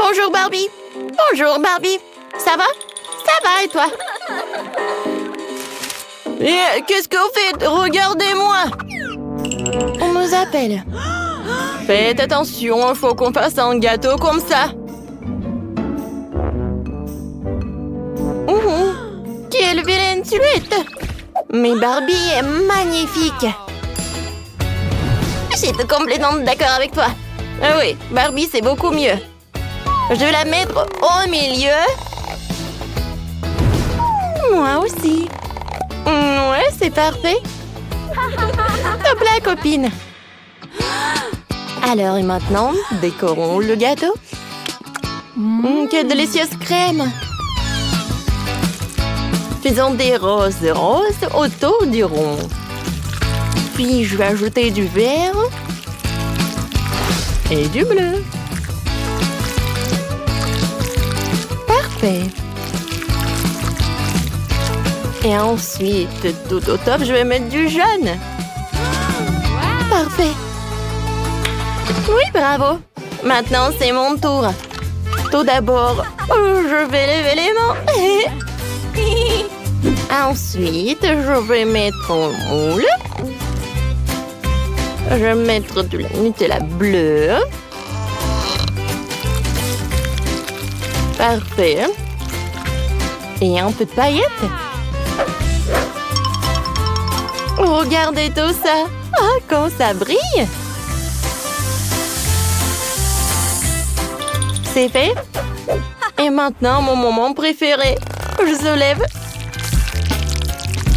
Bonjour Barbie. Bonjour Barbie. Ça va? Ça va et toi? Et qu'est-ce que vous faites? Regardez-moi. On nous appelle. Faites attention, il faut qu'on fasse un gâteau comme ça. Quelle vilaine silhouette! Mais Barbie est magnifique. J'étais complètement d'accord avec toi. Ah oui, Barbie, c'est beaucoup mieux. Je vais la mettre au milieu. Moi aussi. Ouais, c'est parfait. Top là, copine. Alors, et maintenant, décorons le gâteau. Quelle délicieuse crème. Faisons des roses autour du rond. Puis, je vais ajouter du vert et du bleu. Parfait. Et ensuite, tout au top, je vais mettre du jaune. Parfait. Oui, bravo. Maintenant, c'est mon tour. Tout d'abord, je vais lever les mains. Ensuite, je vais mettre un moule. Je vais mettre de la Nutella bleue. Parfait. Et un peu de paillettes. Regardez tout ça. Oh, quand ça brille. C'est fait. Et maintenant, mon moment préféré. Je soulève.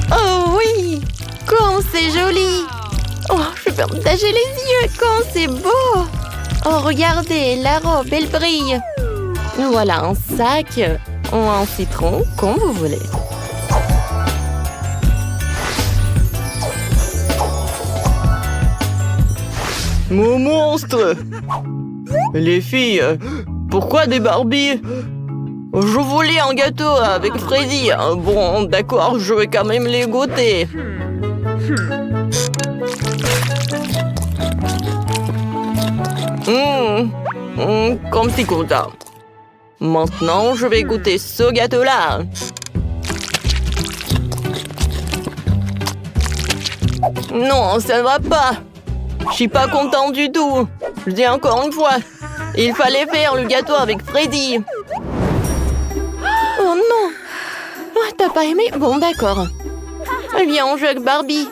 Oh oui! Comme c'est joli! Oh, je peux partager les yeux! Comme c'est beau! Oh, regardez, la robe, elle brille! Voilà un sac ou un citron, comme vous voulez. Mon monstre! Les filles, pourquoi des Barbies? Je voulais un gâteau avec Freddy. Bon, d'accord, je vais quand même les goûter. Comme c'est content. Maintenant, je vais goûter ce gâteau-là. Non, ça ne va pas. Je suis pas content du tout. Je dis encore une fois, il fallait faire le gâteau avec Freddy. Oh non! Oh, t'as pas aimé? Bon, d'accord. Eh bien, on joue avec Barbie.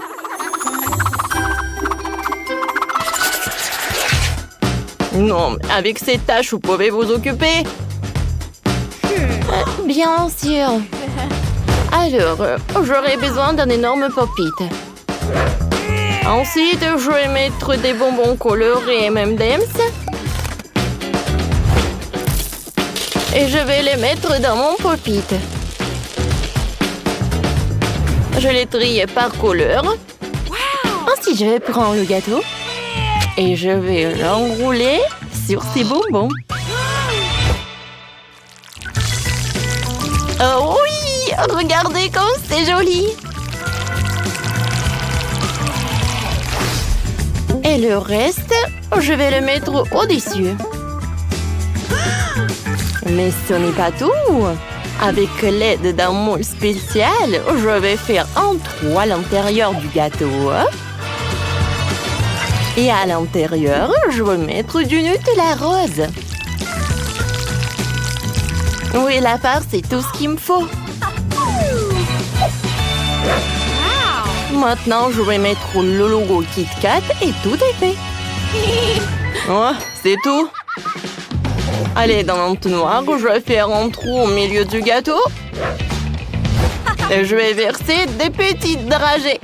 Non, avec ces tâches, vous pouvez vous occuper. Bien sûr. Alors, j'aurai besoin d'un énorme pop-it. Ensuite, je vais mettre des bonbons colorés M&M's. Et je vais les mettre dans mon pop-it. Je les trie par couleur. Ensuite, je vais prendre le gâteau. Et je vais l'enrouler sur ces bonbons. Oh oui! Regardez comme c'est joli! Et le reste, je vais le mettre au-dessus. Mais ce n'est pas tout. Avec l'aide d'un moule spécial, je vais faire un trou à l'intérieur du gâteau. Et à l'intérieur, je vais mettre du Nutella rose. Oui, la part, c'est tout ce qu'il me faut. Maintenant, je vais mettre le logo Kit Kat et tout est fait. Oh, c'est tout. Allez, dans l'entonnoir, je vais faire un trou au milieu du gâteau. Et je vais verser des petites dragées.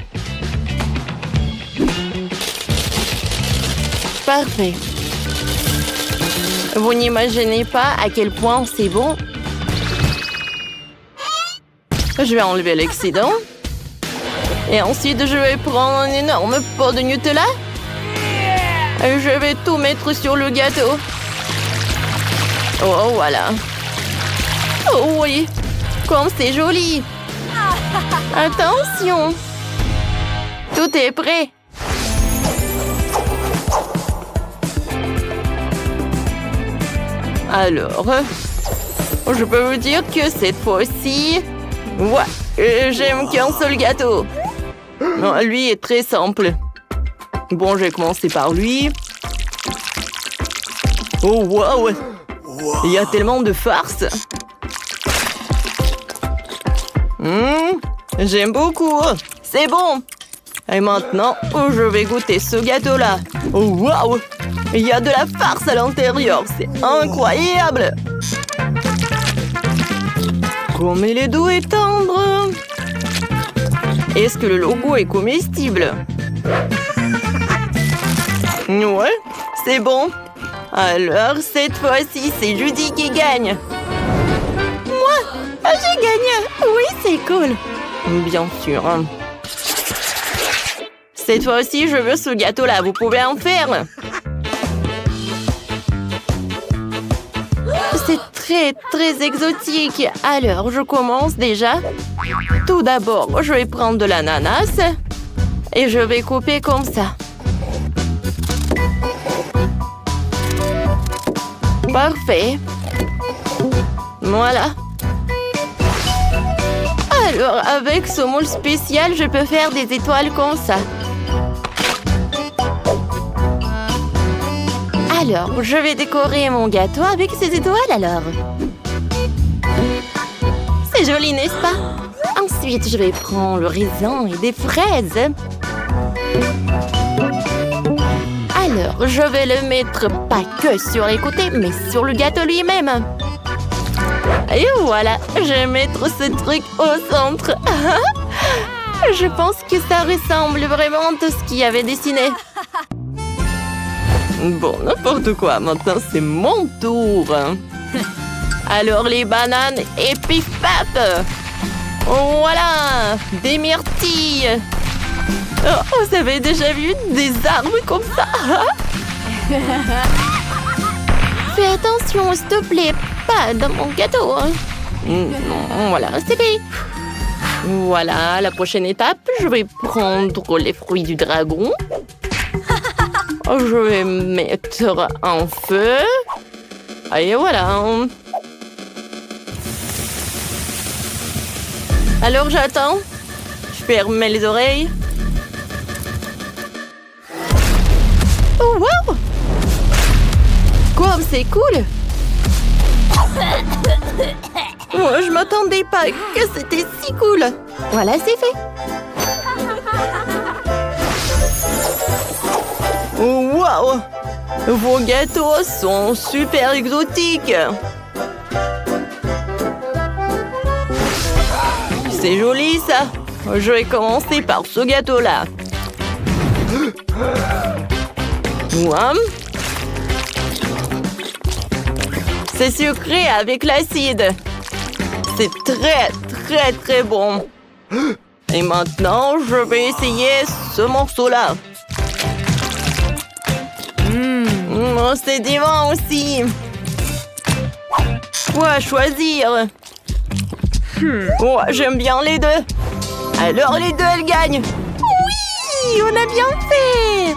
Parfait. Vous n'imaginez pas à quel point c'est bon. Je vais enlever l'excédent. Et ensuite, je vais prendre un énorme pot de Nutella. Et je vais tout mettre sur le gâteau. Oh, voilà. Oh oui, comme c'est joli. Attention. Tout est prêt. Alors, je peux vous dire que cette fois-ci, ouais, j'aime qu'un seul gâteau. Non, lui est très simple. Bon, je vais commencer par lui. Oh, waouh! Il y a tellement de farce. J'aime beaucoup. C'est bon. Et maintenant, je vais goûter ce gâteau-là. Oh, waouh! Il y a de la farce à l'intérieur. C'est incroyable. Comme il est doux et tendre. Est-ce que le logo est comestible? Ouais, c'est bon. Alors, cette fois-ci, c'est Judy qui gagne. Moi, j'ai gagné. Oui, c'est cool. Bien sûr. Cette fois-ci, je veux ce gâteau-là. Vous pouvez en faire. C'est très, très exotique. Alors, je commence déjà. Tout d'abord, je vais prendre de l'ananas. Et je vais couper comme ça. Parfait. Voilà. Alors, avec ce moule spécial, je peux faire des étoiles comme ça. Alors, je vais décorer mon gâteau avec ces étoiles alors. C'est joli, n'est-ce pas? Ensuite, je vais prendre le raisin et des fraises. Alors, je vais le mettre pas que sur les côtés, mais sur le gâteau lui-même. Et voilà, je vais mettre ce truc au centre. Je pense que ça ressemble vraiment à ce qu'il y avait dessiné. Bon, n'importe quoi. Maintenant, c'est mon tour. Alors, les bananes et pif paf. Voilà, des myrtilles. Oh, vous avez déjà vu des arbres comme ça? Fais attention, s'il te plaît, pas dans mon gâteau. Non, voilà, c'est fait. Voilà, la prochaine étape, je vais prendre les fruits du dragon. Je vais mettre en feu. Et voilà. Alors, j'attends. Je ferme les oreilles. Oh, wow! Comme c'est cool! Moi, je m'attendais pas que c'était si cool! Voilà, c'est fait! Oh, wow! Vos gâteaux sont super exotiques! C'est joli, ça! Je vais commencer par ce gâteau-là. Ouam. C'est sucré avec l'acide. C'est très, très, très bon. Et maintenant, je vais essayer ce morceau-là. C'est divin aussi. Quoi choisir? Oh, j'aime bien les deux. Alors les deux, elles gagnent. Oui, on a bien fait.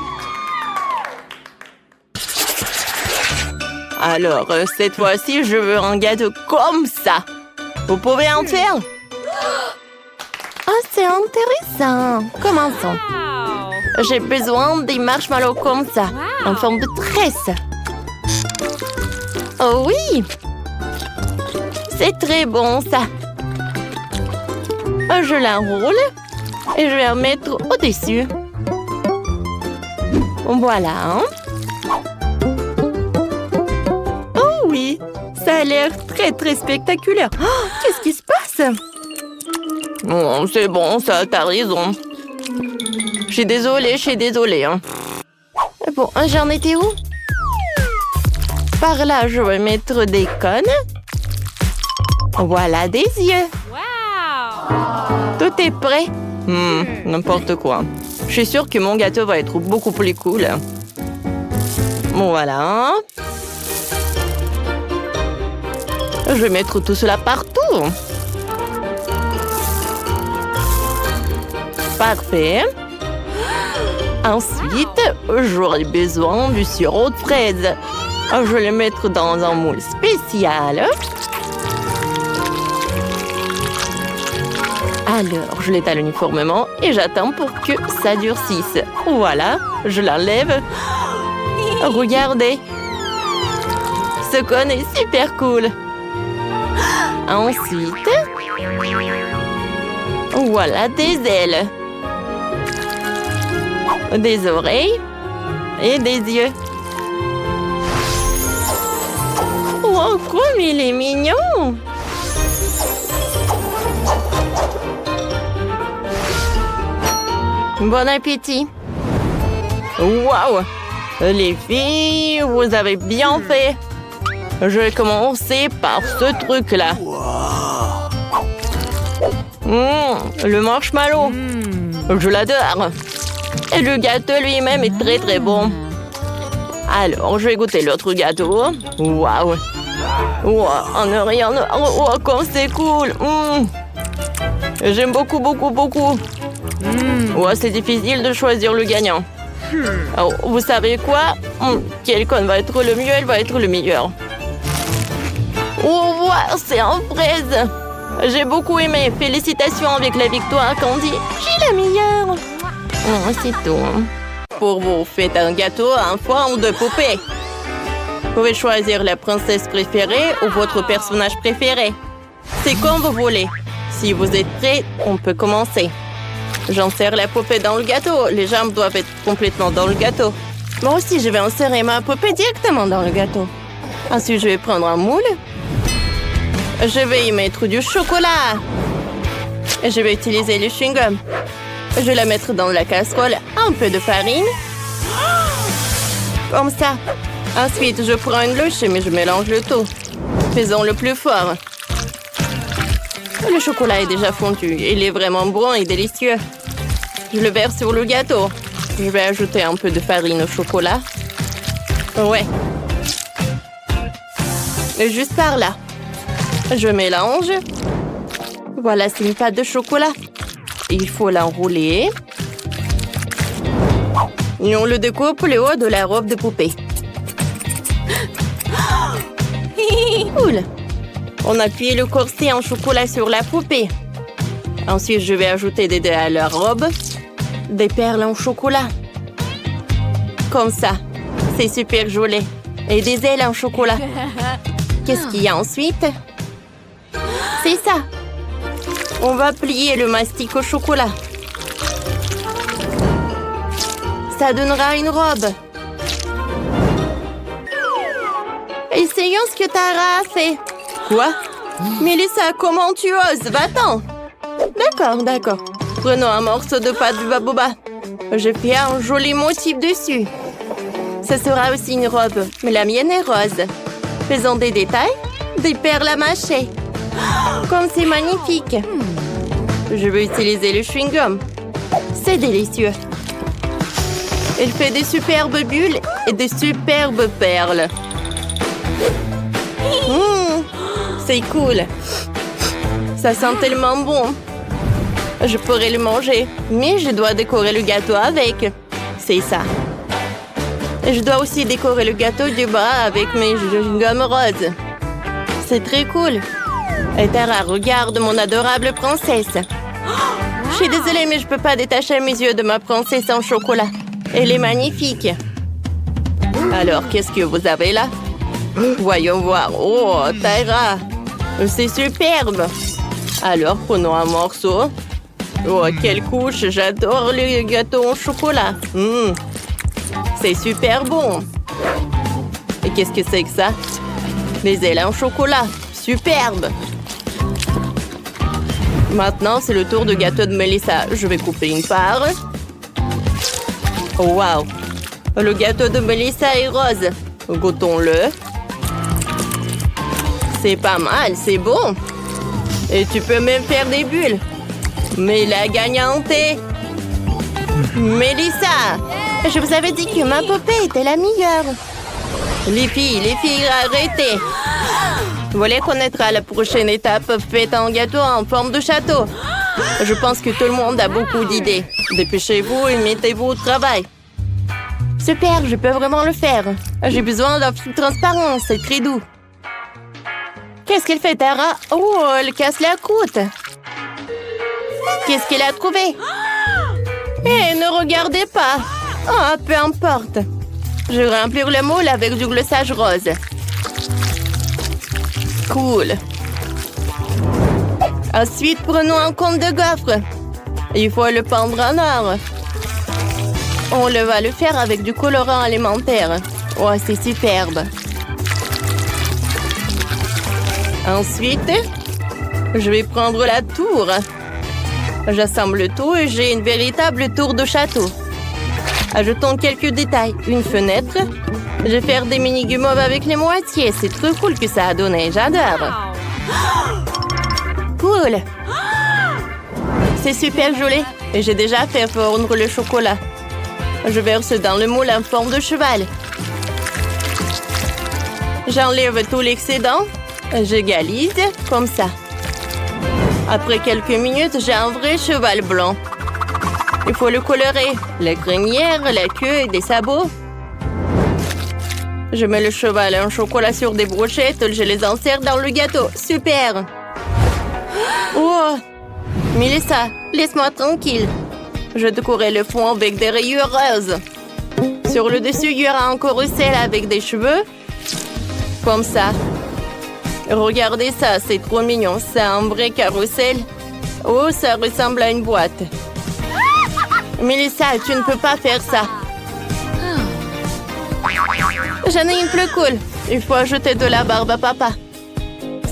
Alors, cette fois-ci, je veux un gâteau comme ça. Vous pouvez en faire? Oh, c'est intéressant. Commençons. J'ai besoin des marshmallows comme ça, en forme de tresse. Oh oui! C'est très bon, ça. Je l'enroule et je vais en mettre au-dessus. Voilà. Oh oui, ça a l'air très, très spectaculaire. Oh, qu'est-ce qui se passe? Oh, c'est bon, ça, t'as raison. Je suis désolée. Hein. Bon, j'en étais où? Par là, je vais mettre des cônes. Voilà des yeux. Tout est prêt. N'importe quoi. Je suis sûre que mon gâteau va être beaucoup plus cool. Voilà. Je vais mettre tout cela partout. Parfait. Ensuite, j'aurai besoin du sirop de fraise. Je vais le mettre dans un moule spécial. Alors, je l'étale uniformément et j'attends pour que ça durcisse. Voilà, je l'enlève. Regardez. Ce cône est super cool. Ensuite, voilà des ailes, des oreilles et des yeux. Oh, comme il est mignon! Bon appétit! Waouh! Les filles, vous avez bien fait! Je vais commencer par ce truc-là. Le marshmallow. Je l'adore. Et le gâteau lui-même est très très bon. Alors, je vais goûter l'autre gâteau. Waouh! Wow, en rien. Oh, comme c'est cool! J'aime beaucoup, beaucoup, beaucoup. Oh, c'est difficile de choisir le gagnant. Alors, vous savez quoi? Quel cône va être le mieux? Elle va être le meilleur. Oh, wow, c'est en fraise! J'ai beaucoup aimé. Félicitations avec la victoire, Candy. J'ai la meilleure. C'est tout. Pour vous, faites un gâteau en forme de poupée. Vous pouvez choisir la princesse préférée ou votre personnage préféré. C'est comme vous voulez. Si vous êtes prêts, on peut commencer. J'insère la poupée dans le gâteau. Les jambes doivent être complètement dans le gâteau. Moi aussi, je vais insérer ma poupée directement dans le gâteau. Ensuite, je vais prendre un moule. Je vais y mettre du chocolat. Et je vais utiliser le chewing-gum. Je vais la mettre dans la casserole. Un peu de farine. Comme ça. Ensuite, je prends une louche et je mélange le tout. Faisons-le plus fort. Le chocolat est déjà fondu. Il est vraiment bon et délicieux. Je le verse sur le gâteau. Je vais ajouter un peu de farine au chocolat. Ouais. Et juste par là. Je mélange. Voilà, c'est une pâte de chocolat. Il faut l'enrouler. Et on le découpe le haut de la robe de poupée. Cool. On appuie le corset en chocolat sur la poupée. Ensuite, je vais ajouter des dés à la robe. Des perles en chocolat. Comme ça. C'est super joli. Et des ailes en chocolat. Qu'est-ce qu'il y a ensuite? C'est ça. On va plier le mastic au chocolat. Ça donnera une robe. Essayons ce que Tara a fait. Quoi? Mélissa, comment tu oses? Va-t'en. D'accord. Prenons un morceau de pâte de baboba. Je fais un joli motif dessus. Ce sera aussi une robe, mais la mienne est rose. Faisons des détails, des perles à mâcher. Comme c'est magnifique. Je vais utiliser le chewing-gum. C'est délicieux. Il fait des superbes bulles et des superbes perles. C'est cool. Ça sent tellement bon. Je pourrais le manger, mais je dois décorer le gâteau avec. C'est ça. Et je dois aussi décorer le gâteau du bas avec mes chewing-gums roses. C'est très cool. Et Tara, regarde mon adorable princesse. Je suis désolée, mais je peux pas détacher mes yeux de ma princesse en chocolat. Elle est magnifique. Alors, qu'est-ce que vous avez là? Voyons voir. Oh, Tara. C'est superbe. Alors, prenons un morceau. Oh, quelle couche. J'adore le gâteau en chocolat. C'est super bon. Et qu'est-ce que c'est que ça? Les ailes en chocolat. Superbe. Maintenant, c'est le tour du gâteau de Mélissa. Je vais couper une part. Oh, wow. Le gâteau de Mélissa est rose. Goûtons-le. C'est pas mal, c'est bon. Et tu peux même faire des bulles. Mais la gagnante est... Mélissa! Je vous avais dit que ma poupée était la meilleure. Les filles, arrêtez. Vous voulez connaître la prochaine étape? Faites un gâteau en forme de château. Je pense que tout le monde a beaucoup d'idées. Dépêchez-vous et mettez-vous au travail. Super, je peux vraiment le faire. J'ai besoin d'un film transparent, c'est très doux. Qu'est-ce qu'elle fait, Tara? Oh, elle casse la croûte. Qu'est-ce qu'elle a trouvé? Eh, ne regardez pas. Oh, peu importe. Je remplir le moule avec du glossage rose. Cool. Ensuite, prenons un compte de gaufre. Il faut le peindre en or. On va le faire avec du colorant alimentaire. Oh, c'est superbe. Ensuite, je vais prendre la tour. J'assemble tout et j'ai une véritable tour de château. Ajoutons quelques détails. Une fenêtre. Je vais faire des mini guimauves avec les moitiés. C'est trop cool que ça a donné. J'adore. Cool. C'est super joli. Et j'ai déjà fait fondre le chocolat. Je verse dans le moule en forme de cheval. J'enlève tout l'excédent. J'égalise comme ça. Après quelques minutes, j'ai un vrai cheval blanc. Il faut le colorer. La crinière, la queue et des sabots. Je mets le cheval en chocolat sur des brochettes. Je les insère dans le gâteau. Super! Oh! Melissa, laisse-moi tranquille. Je décorerai le fond avec des rayures roses. Sur le dessus, il y aura un carrousel avec des cheveux. Comme ça. Regardez ça, c'est trop mignon. C'est un vrai carrousel. Oh, ça ressemble à une boîte. Melissa, tu ne peux pas faire ça. J'en ai une plus cool. Il faut ajouter de la barbe à papa.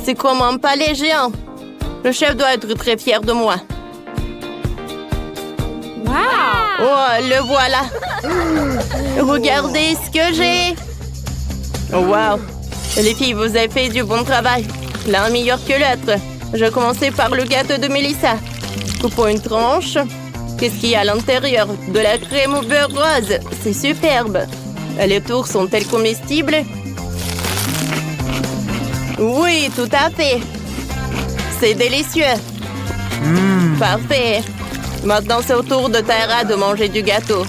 C'est comme un palais géant. Le chef doit être très fier de moi. Wow! Oh, le voilà. Regardez ce que j'ai. Wow. Les filles, vous avez fait du bon travail. L'un meilleur que l'autre. Je commençais par le gâteau de Melissa. Coupons une tranche. Qu'est-ce qu'il y a à l'intérieur? De la crème au beurre rose. C'est superbe. Les tours sont-elles comestibles? Oui, tout à fait. C'est délicieux. Parfait. Maintenant, c'est au tour de Tara de manger du gâteau.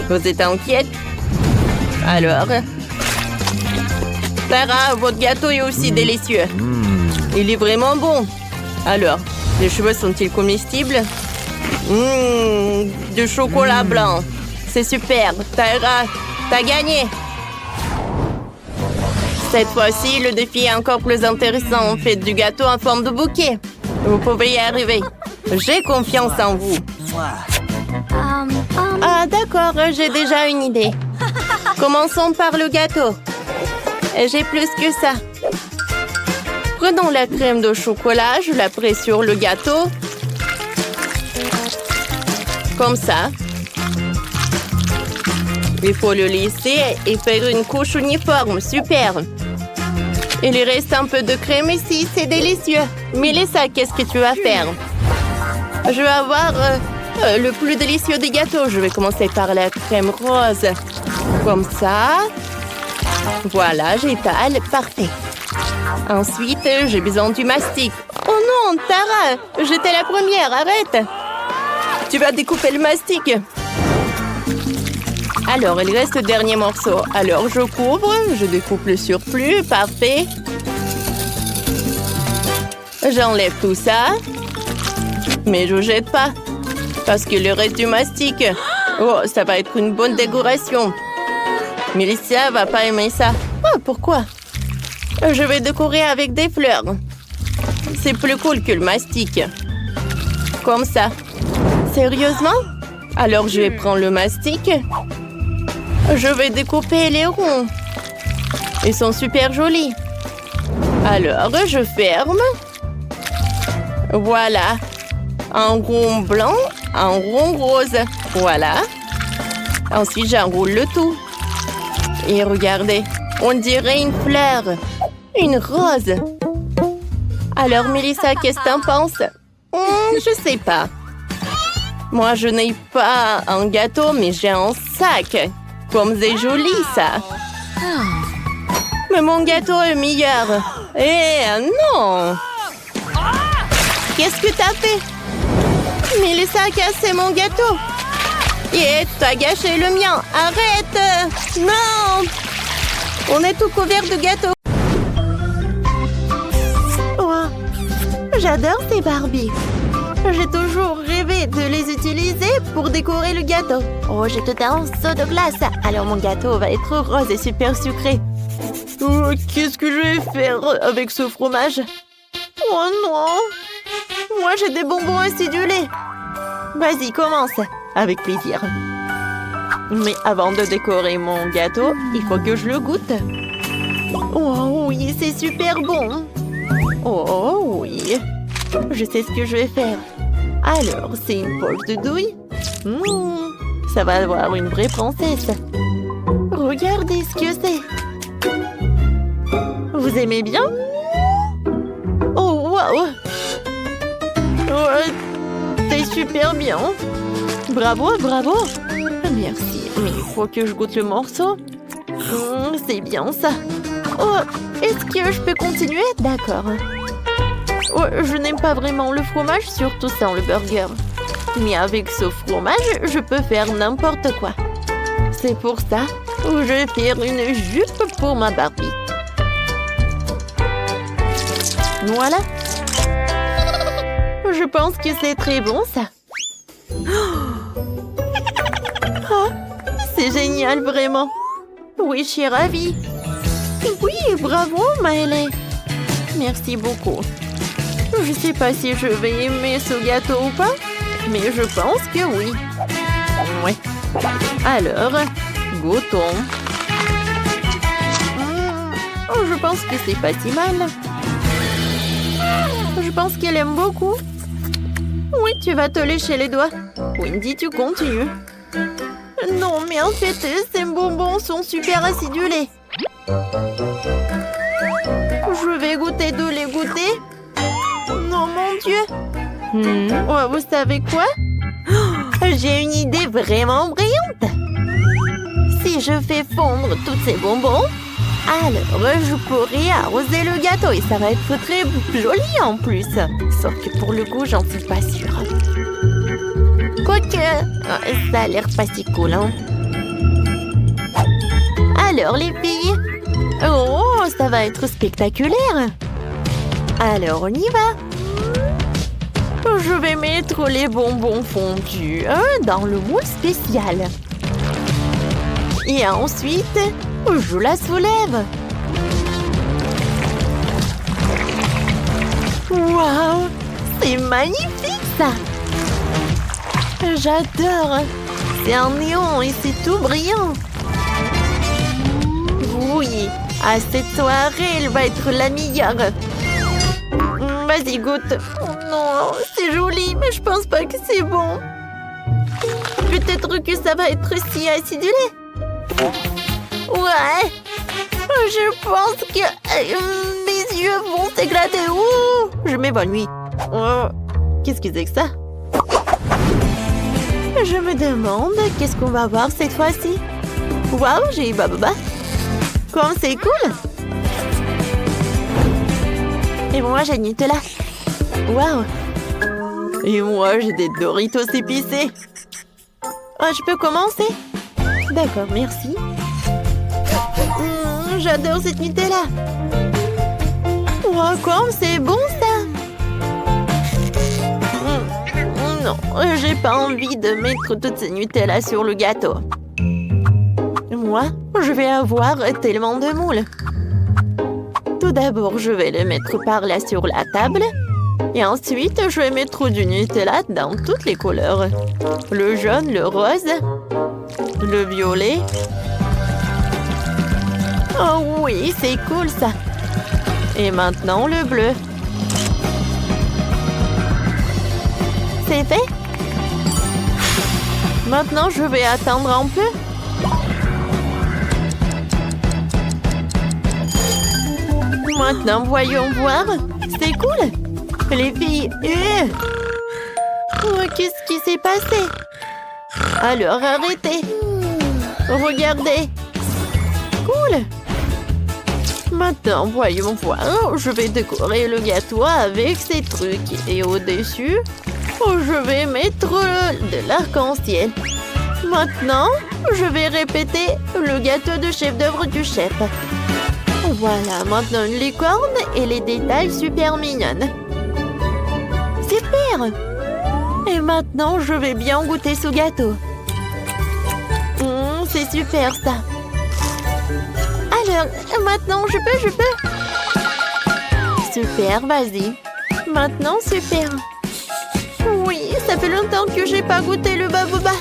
Vous êtes inquiète? Alors? Tara, votre gâteau est aussi délicieux. Il est vraiment bon. Alors, les cheveux sont-ils comestibles? Du chocolat blanc. C'est super. Tara, t'as gagné. Cette fois-ci, le défi est encore plus intéressant. Faites du gâteau en forme de bouquet. Vous pouvez y arriver. J'ai confiance en vous. Ah, d'accord, j'ai déjà une idée. Commençons par le gâteau. J'ai plus que ça. Prenons la crème de chocolat, je la presse sur le gâteau. Comme ça. Il faut le lisser et faire une couche uniforme. Super. Il reste un peu de crème ici, c'est délicieux. Melissa, qu'est-ce que tu vas faire? Je vais avoir le plus délicieux des gâteaux. Je vais commencer par la crème rose. Comme ça. Voilà, j'étale. Parfait. Ensuite, j'ai besoin du mastic. Oh non, Tara, j'étais la première, arrête. Tu vas découper le mastic. Alors, il reste le dernier morceau. Alors, je couvre, je découpe le surplus. Parfait. J'enlève tout ça. Mais je ne jette pas. Parce que le reste du mastic... Oh, ça va être une bonne décoration. Melissa va pas aimer ça. Oh, pourquoi? Je vais décorer avec des fleurs. C'est plus cool que le mastic. Comme ça. Sérieusement? Alors, je vais prendre le mastic. Je vais découper les ronds. Ils sont super jolis. Alors, je ferme. Voilà. Un rond blanc, un rond rose. Voilà. Ensuite, j'enroule le tout. Et regardez, on dirait une fleur. Une rose. Alors, Melissa, qu'est-ce que t'en penses? Je sais pas. Moi, je n'ai pas un gâteau, mais j'ai un sac. Comme c'est joli, ça. Mais mon gâteau est meilleur. Eh non! Qu'est-ce que t'as fait? Melissa a cassé mon gâteau. Et t'as gâché le mien. Arrête. Non. On est tout couvert de gâteaux. Oh, j'adore ces Barbies. J'ai toujours rêvé de les utiliser pour décorer le gâteau. Oh, j'ai tout un seau de glace. Alors mon gâteau va être rose et super sucré. Oh, qu'est-ce que je vais faire avec ce fromage? Oh non. Moi, j'ai des bonbons acidulés. Vas-y, commence. Avec plaisir. Mais avant de décorer mon gâteau, il faut que je le goûte. Oh oui, c'est super bon. Oh oui. Je sais ce que je vais faire. Alors, c'est une poche de douille. Ça va avoir une vraie princesse. Regardez ce que c'est. Vous aimez bien? Oh, waouh! C'est super bien. Bravo, bravo. Merci, mais il faut que je goûte le morceau. C'est bien ça. Oh, est-ce que je peux continuer? D'accord. Oh, je n'aime pas vraiment le fromage, surtout sans le burger. Mais avec ce fromage, je peux faire n'importe quoi. C'est pour ça que je vais faire une jupe pour ma Barbie. Voilà. Je pense que c'est très bon, ça. Oh, c'est génial, vraiment. Oui, je suis ravie. Oui, bravo, Maëlle. Merci beaucoup. Je sais pas si je vais aimer ce gâteau ou pas, mais je pense que oui. Ouais. Alors, goûtons. Je pense que c'est pas si mal. Je pense qu'elle aime beaucoup. Oui, tu vas te lécher les doigts. Wendy, tu continues. Non, mais en fait, ces bonbons sont super acidulés. Je vais goûter de les goûter. Non, mon Dieu. Oh, vous savez quoi? J'ai une idée vraiment brillante. Si je fais fondre tous ces bonbons, alors je pourrai arroser le gâteau et ça va être très joli en plus. Sauf que pour le goût, j'en suis pas sûre. Quoique, ça a l'air pas si cool, hein? Alors les filles, oh, ça va être spectaculaire. Alors on y va. Je vais mettre les bonbons fondus dans le moule spécial. Et ensuite, je la soulève. Waouh, c'est magnifique ça. J'adore. C'est un néon et c'est tout brillant. Oui, à cette soirée, elle va être la meilleure. Vas-y, goûte. Oh non, c'est joli, mais je pense pas que c'est bon. Peut-être que ça va être si acidulé. Ouais. Je pense que mes yeux vont s'éclater. Ouh, je m'évanouis. Oh, qu'est-ce que c'est que ça? Je me demande qu'est-ce qu'on va voir cette fois-ci. Waouh, j'ai eu Bababa. Comme c'est cool. Et moi, j'ai Nutella. Waouh. Et moi, j'ai des Doritos épicés. Oh, je peux commencer? D'accord, merci. J'adore cette Nutella. Wow, comme c'est bon ça. Non, j'ai pas envie de mettre toutes ces Nutella sur le gâteau. Moi, je vais avoir tellement de moules. Tout d'abord, je vais le mettre par là sur la table. Et ensuite, je vais mettre du Nutella dans toutes les couleurs. Le jaune, le rose, le violet. Oh oui, c'est cool ça. Et maintenant, le bleu. C'est fait? Maintenant, je vais attendre un peu. Maintenant, voyons voir. C'est cool. Les filles... Oh, qu'est-ce qui s'est passé? Alors, arrêtez. Regardez. Cool. Maintenant, voyons voir. Je vais décorer le gâteau avec ces trucs. Et au-dessus, je vais mettre de l'arc-en-ciel. Maintenant, je vais répéter le gâteau de chef-d'œuvre du chef. Voilà, maintenant une licorne et les détails super mignonnes. Super! Et maintenant, je vais bien goûter ce gâteau. C'est super ça. Alors, maintenant, je peux. Super, vas-y. Maintenant, super. Oui, ça fait longtemps que j'ai pas goûté le baboba.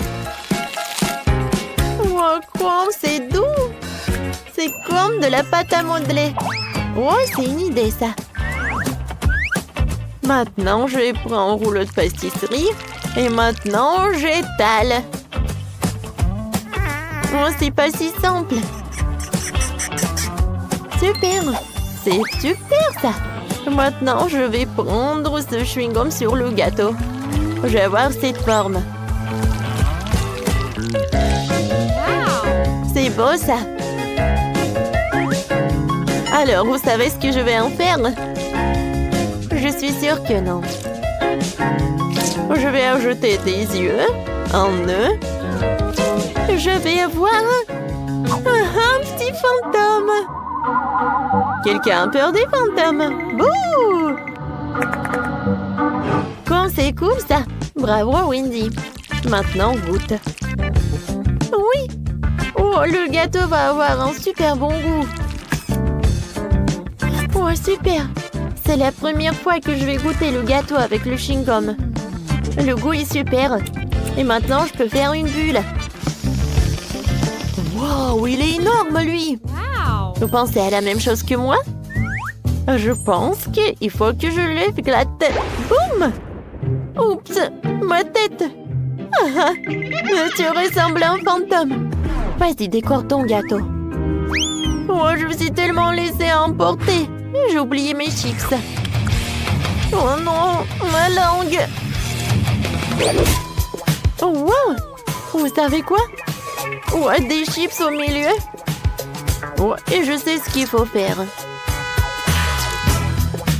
Oh, quoi, c'est doux. C'est comme de la pâte à modeler. Oh, c'est une idée, ça. Maintenant, je prends un rouleau de pâtisserie. Et maintenant, j'étale. Oh, c'est pas si simple. Super. C'est super, ça. Maintenant, je vais prendre ce chewing-gum sur le gâteau. Je vais avoir cette forme. C'est beau, ça. Alors, vous savez ce que je vais en faire? Je suis sûre que non. Je vais ajouter des yeux, un nœud. Je vais avoir un petit fantôme. Quelqu'un a peur des fantômes? Bouh! Comme c'est cool, ça. Bravo, Wendy. Maintenant, goûte. Oui. Oh, le gâteau va avoir un super bon goût. Oh, super. C'est la première fois que je vais goûter le gâteau avec le chewing-gum. Le goût est super. Et maintenant, je peux faire une bulle. Wow, il est énorme, lui. Vous pensez à la même chose que moi? Je pense qu'il faut que je lève la tête. Boum! Oups, ma tête. Tu ressembles à un fantôme. Vas-y, décore ton gâteau. Oh, je me suis tellement laissée emporter. J'ai oublié mes chips. Oh non, ma langue. Oh, wow! Vous savez quoi? Oh, des chips au milieu. Oh, et je sais ce qu'il faut faire.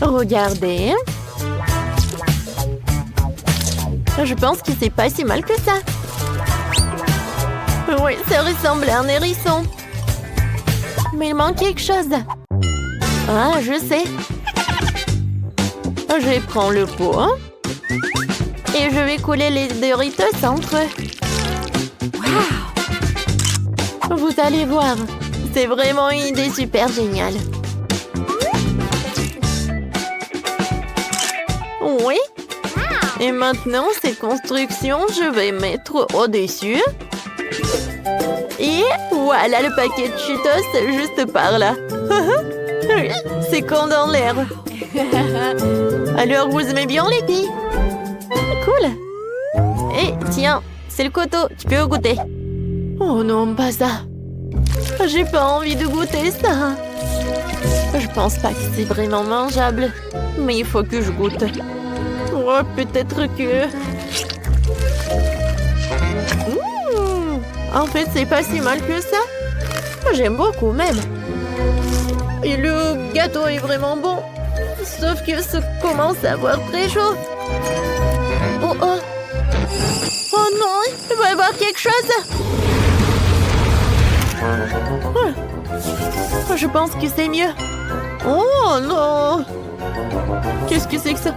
Regardez. Je pense que c'est pas si mal que ça. Oui, ça ressemble à un hérisson. Mais il manque quelque chose. Ah, je sais. Je prends le pot. Et je vais couler les Doritos entre eux. Wow! Vous allez voir. C'est vraiment une idée super géniale. Oui. Et maintenant, cette construction, je vais mettre au-dessus. Et voilà le paquet de Cheetos juste par là. C'est comme dans l'air. Alors, vous aimez bien les filles? Cool. Et tiens, c'est le coteau, tu peux goûter. Oh non, pas ça. J'ai pas envie de goûter ça. Je pense pas que c'est vraiment mangeable. Mais il faut que je goûte. Oh, peut-être que... En fait, c'est pas si mal que ça. J'aime beaucoup même. Et le gâteau est vraiment bon. Sauf que ça commence à avoir très chaud. Oh oh. Oh non, il va y avoir quelque chose. Oh, je pense que c'est mieux. Oh non. Qu'est-ce que c'est que ça?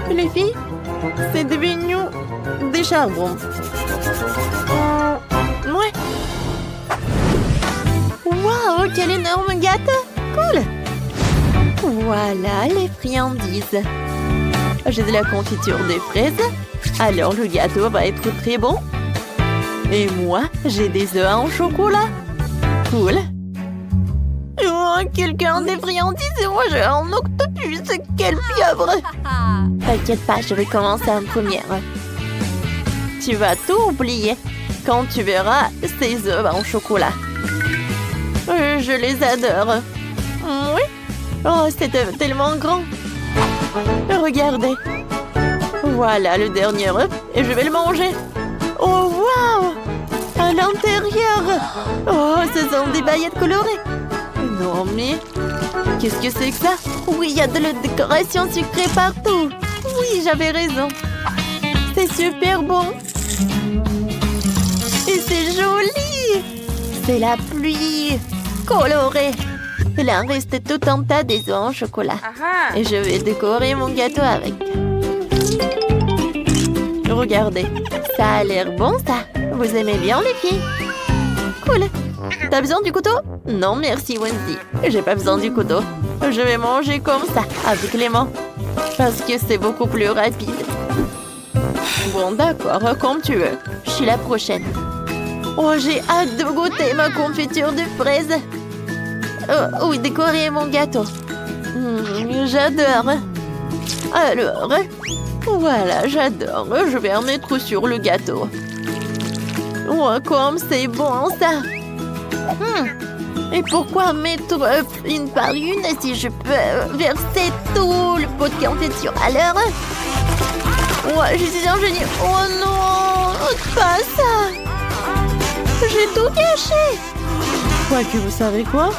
Les filles, c'est devenu des charbons. Ouais. Waouh, quel énorme gâteau. Cool. Voilà les friandises. J'ai de la confiture de fraises. Alors le gâteau va être très bon. Et moi, j'ai des œufs en chocolat. Cool. Oh, quelqu'un a des friandises et moi j'ai un octopus. Quelle pieuvre. T'inquiète pas, je vais commencer en première. Tu vas tout oublier quand tu verras ces œufs en chocolat. Je les adore. Oui. Oh, c'est tellement grand. Regardez. Voilà le dernier œuf et je vais le manger. Oh, waouh! À l'intérieur. Oh, ce sont des paillettes colorées. Non, mais... Qu'est-ce que c'est que ça? Oui, il y a de la décoration sucrée partout. Oui, j'avais raison. C'est super bon. c'est la pluie colorée. Il en reste tout un tas des œufs en chocolat. Et je vais décorer mon gâteau avec. Regardez, ça a l'air bon ça. Vous aimez bien les filles? Cool. T'as besoin du couteau? Non merci Wendy, j'ai pas besoin du couteau. Je vais manger comme ça, avec les mains. Parce que c'est beaucoup plus rapide. Bon d'accord, comme tu veux. Je suis la prochaine. Oh, j'ai hâte de goûter ma confiture de fraises. Oui, décorer mon gâteau. J'adore. Alors, voilà, j'adore. Je vais en mettre sur le gâteau. Oh, comme c'est bon ça. Et pourquoi mettre une par une si je peux verser tout le pot de confiture à l'heure? Oh, je suis un génie. Oh non, pas ça. J'ai tout gâché. Quoique, vous savez quoi?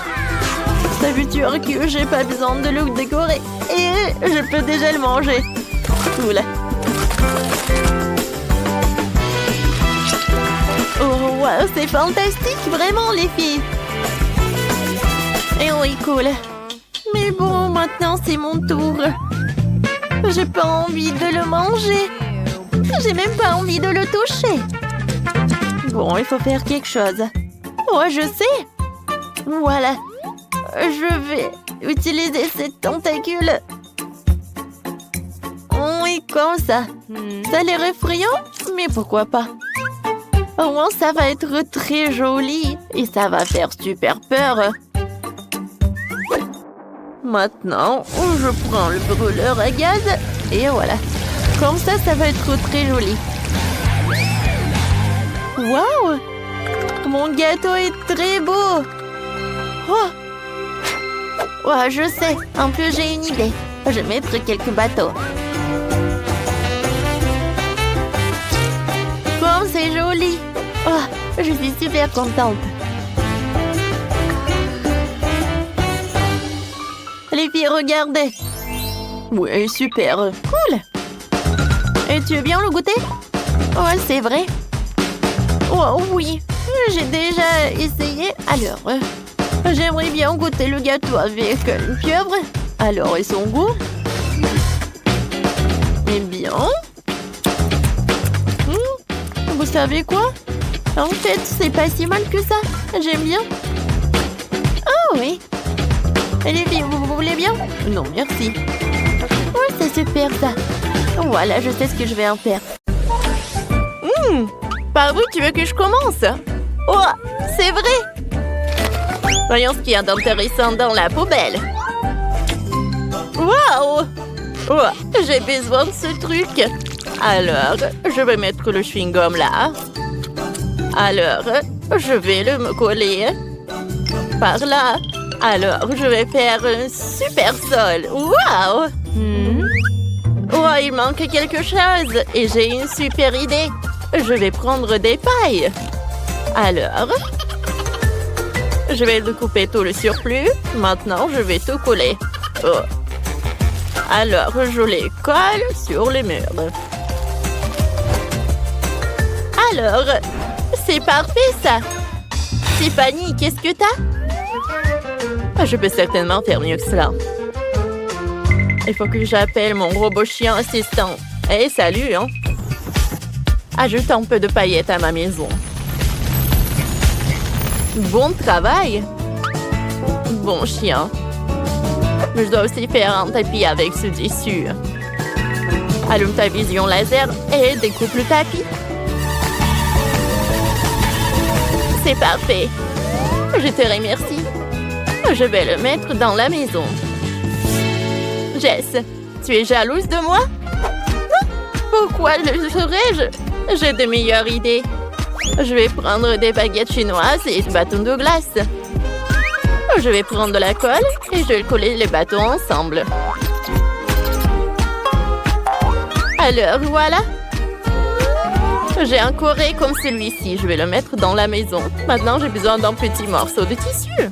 Ça veut dire que j'ai pas besoin de le décorer. Et je peux déjà le manger. Cool. Oh, wow, c'est fantastique, vraiment, les filles. Et oui, cool. Mais bon, maintenant, c'est mon tour. J'ai pas envie de le manger. J'ai même pas envie de le toucher. Bon, il faut faire quelque chose. Oh, je sais. Voilà. Je vais utiliser ces tentacules. Oui, comme ça. Ça a l'air effrayant, mais pourquoi pas? Au moins, ça va être très joli et ça va faire super peur. Maintenant, je prends le brûleur à gaz et voilà. Comme ça, ça va être très joli. Waouh! Mon gâteau est très beau! Oh! Ouais, je sais. En plus, j'ai une idée. Je vais mettre quelques bateaux. Comme c'est joli! Oh, je suis super contente. Les filles, regardez. Oui, super. Cool. Et tu veux bien le goûter? Oh, c'est vrai. Oh, oui. J'ai déjà essayé. Alors, j'aimerais bien goûter le gâteau avec une pieuvre. Alors, et son goût? Eh bien... vous savez quoi? En fait, c'est pas si mal que ça. J'aime bien. Oh oui. Et les filles, vous voulez bien? Non, merci. Oui, c'est super ça. Voilà, je sais ce que je vais en faire. Par où tu veux que je commence? Oh, c'est vrai. Voyons ce qu'il y a d'intéressant dans la poubelle. Waouh! Oh, j'ai besoin de ce truc. Alors, je vais mettre le chewing-gum là. Alors, je vais le coller par là. Alors, je vais faire un super sol. Waouh! Oh, il manque quelque chose. Et j'ai une super idée. Je vais prendre des pailles. Alors, je vais découper tout le surplus. Maintenant, je vais tout coller. Oh. Alors, je les colle sur les murs. Alors, c'est parfait ça. Tiffany, qu'est-ce que t'as? Je peux certainement faire mieux que cela. Il faut que j'appelle mon robot chien assistant. Hey, salut, hein? Ajoute un peu de paillettes à ma maison. Bon travail. Bon chien. Je dois aussi faire un tapis avec ce tissu. Allume ta vision laser et découpe le tapis. C'est parfait. Je te remercie. Je vais le mettre dans la maison. Jess, tu es jalouse de moi? Pourquoi le serais-je? J'ai de meilleures idées. Je vais prendre des baguettes chinoises et des bâtons de glace. Je vais prendre de la colle et je vais coller les bâtons ensemble. Alors, voilà. J'ai un corée comme celui-ci. Je vais le mettre dans la maison. Maintenant, j'ai besoin d'un petit morceau de tissu.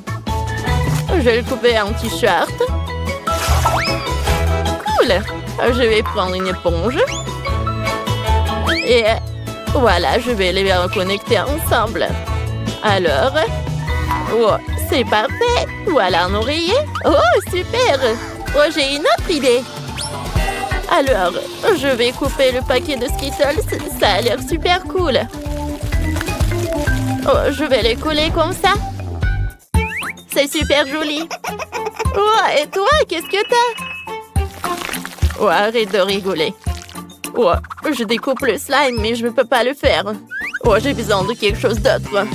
Je vais le couper en t-shirt. Cool. Je vais prendre une éponge. Et voilà, je vais les reconnecter ensemble. Alors, Oh, c'est parfait. Voilà un oreiller. Oh, super. Oh, j'ai une autre idée. Alors, je vais couper le paquet de Skittles. Ça a l'air super cool. Oh, je vais les coller comme ça. C'est super joli. Oh, et toi, qu'est-ce que t'as? Oh, arrête de rigoler. Oh, je découpe le slime, mais je ne peux pas le faire. Oh, j'ai besoin de quelque chose d'autre.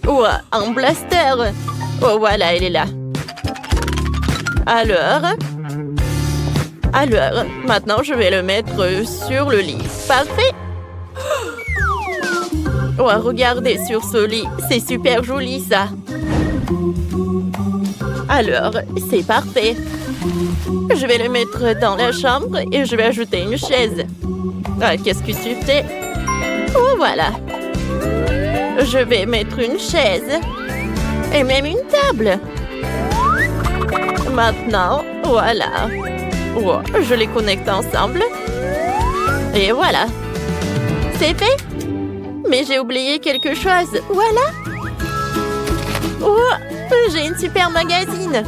Oh, un blaster. Oh, voilà, il est là. Alors, maintenant, je vais le mettre sur le lit. Parfait. Oh, regardez sur ce lit. C'est super joli, ça. Alors, c'est parfait. Je vais le mettre dans la chambre et je vais ajouter une chaise. Ah, qu'est-ce que tu fais? Oh, voilà. Je vais mettre une chaise et même une table. Maintenant, voilà. Oh, je les connecte ensemble. Et voilà. C'est fait. Mais j'ai oublié quelque chose. Voilà. Oh, j'ai une super magazine.